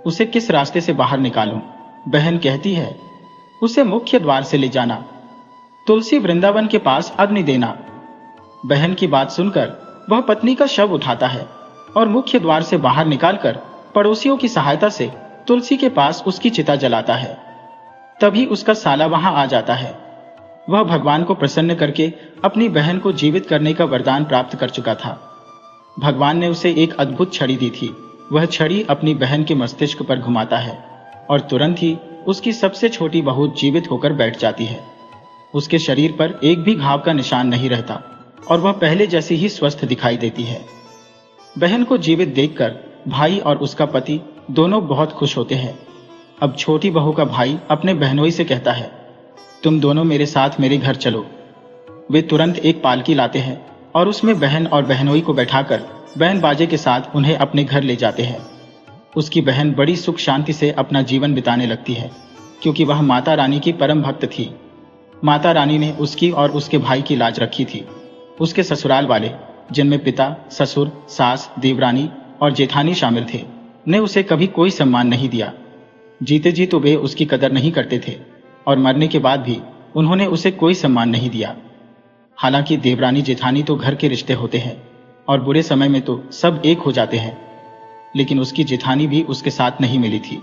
उसे किस रास्ते से बाहर निकालूं? बहन कहती है, उसे मुख्य द्वार से ले जाना, तुलसी वृंदावन के पास अग्नि देना। बहन की बात सुनकर वह पत्नी का शव उठाता है और मुख्य द्वार से बाहर निकालकर पड़ोसियों की सहायता से तुलसी के पास उसकी चिता जलाता है। तभी उसका साला वहां आ जाता है। वह भगवान को प्रसन्न करके अपनी बहन को जीवित करने का वरदान प्राप्त कर चुका था। भगवान ने उसे एक अद्भुत छड़ी दी थी। वह छड़ी अपनी बहन के मस्तिष्क पर घुमाता है और तुरंत ही उसकी सबसे छोटी बहू जीवित होकर बैठ जाती है। उसके शरीर पर एक भी घाव का निशान नहीं रहता और वह पहले जैसी ही स्वस्थ दिखाई देती है। बहन को जीवित देखकर भाई और उसका पति दोनों बहुत खुश होते हैं। अब छोटी बहू का भाई अपने बहनोई से कहता है, तुम दोनों मेरे साथ मेरे घर चलो। वे तुरंत एक पालकी लाते हैं और उसमें बहन और बहनोई को बैठाकर बैन बाजे के साथ उन्हें अपने घर ले जाते हैं। उसकी बहन बड़ी सुख शांति से अपना जीवन बिताने लगती है, क्योंकि वह माता रानी की परम भक्त थी। माता रानी ने उसकी और उसके भाई की लाज रखी थी। उसके ससुराल वाले, जिनमें पिता, ससुर, सास, देवरानी और जेठानी शामिल थे, ने उसे कभी कोई सम्मान नहीं दिया। जीते जी तो वे उसकी कदर नहीं करते थे और मरने के बाद भी उन्होंने उसे कोई सम्मान नहीं दिया। हालांकि देवरानी जेठानी तो घर के रिश्ते होते हैं और बुरे समय में तो सब एक हो जाते हैं, लेकिन उसकी जेठानी भी उसके साथ नहीं मिली थी।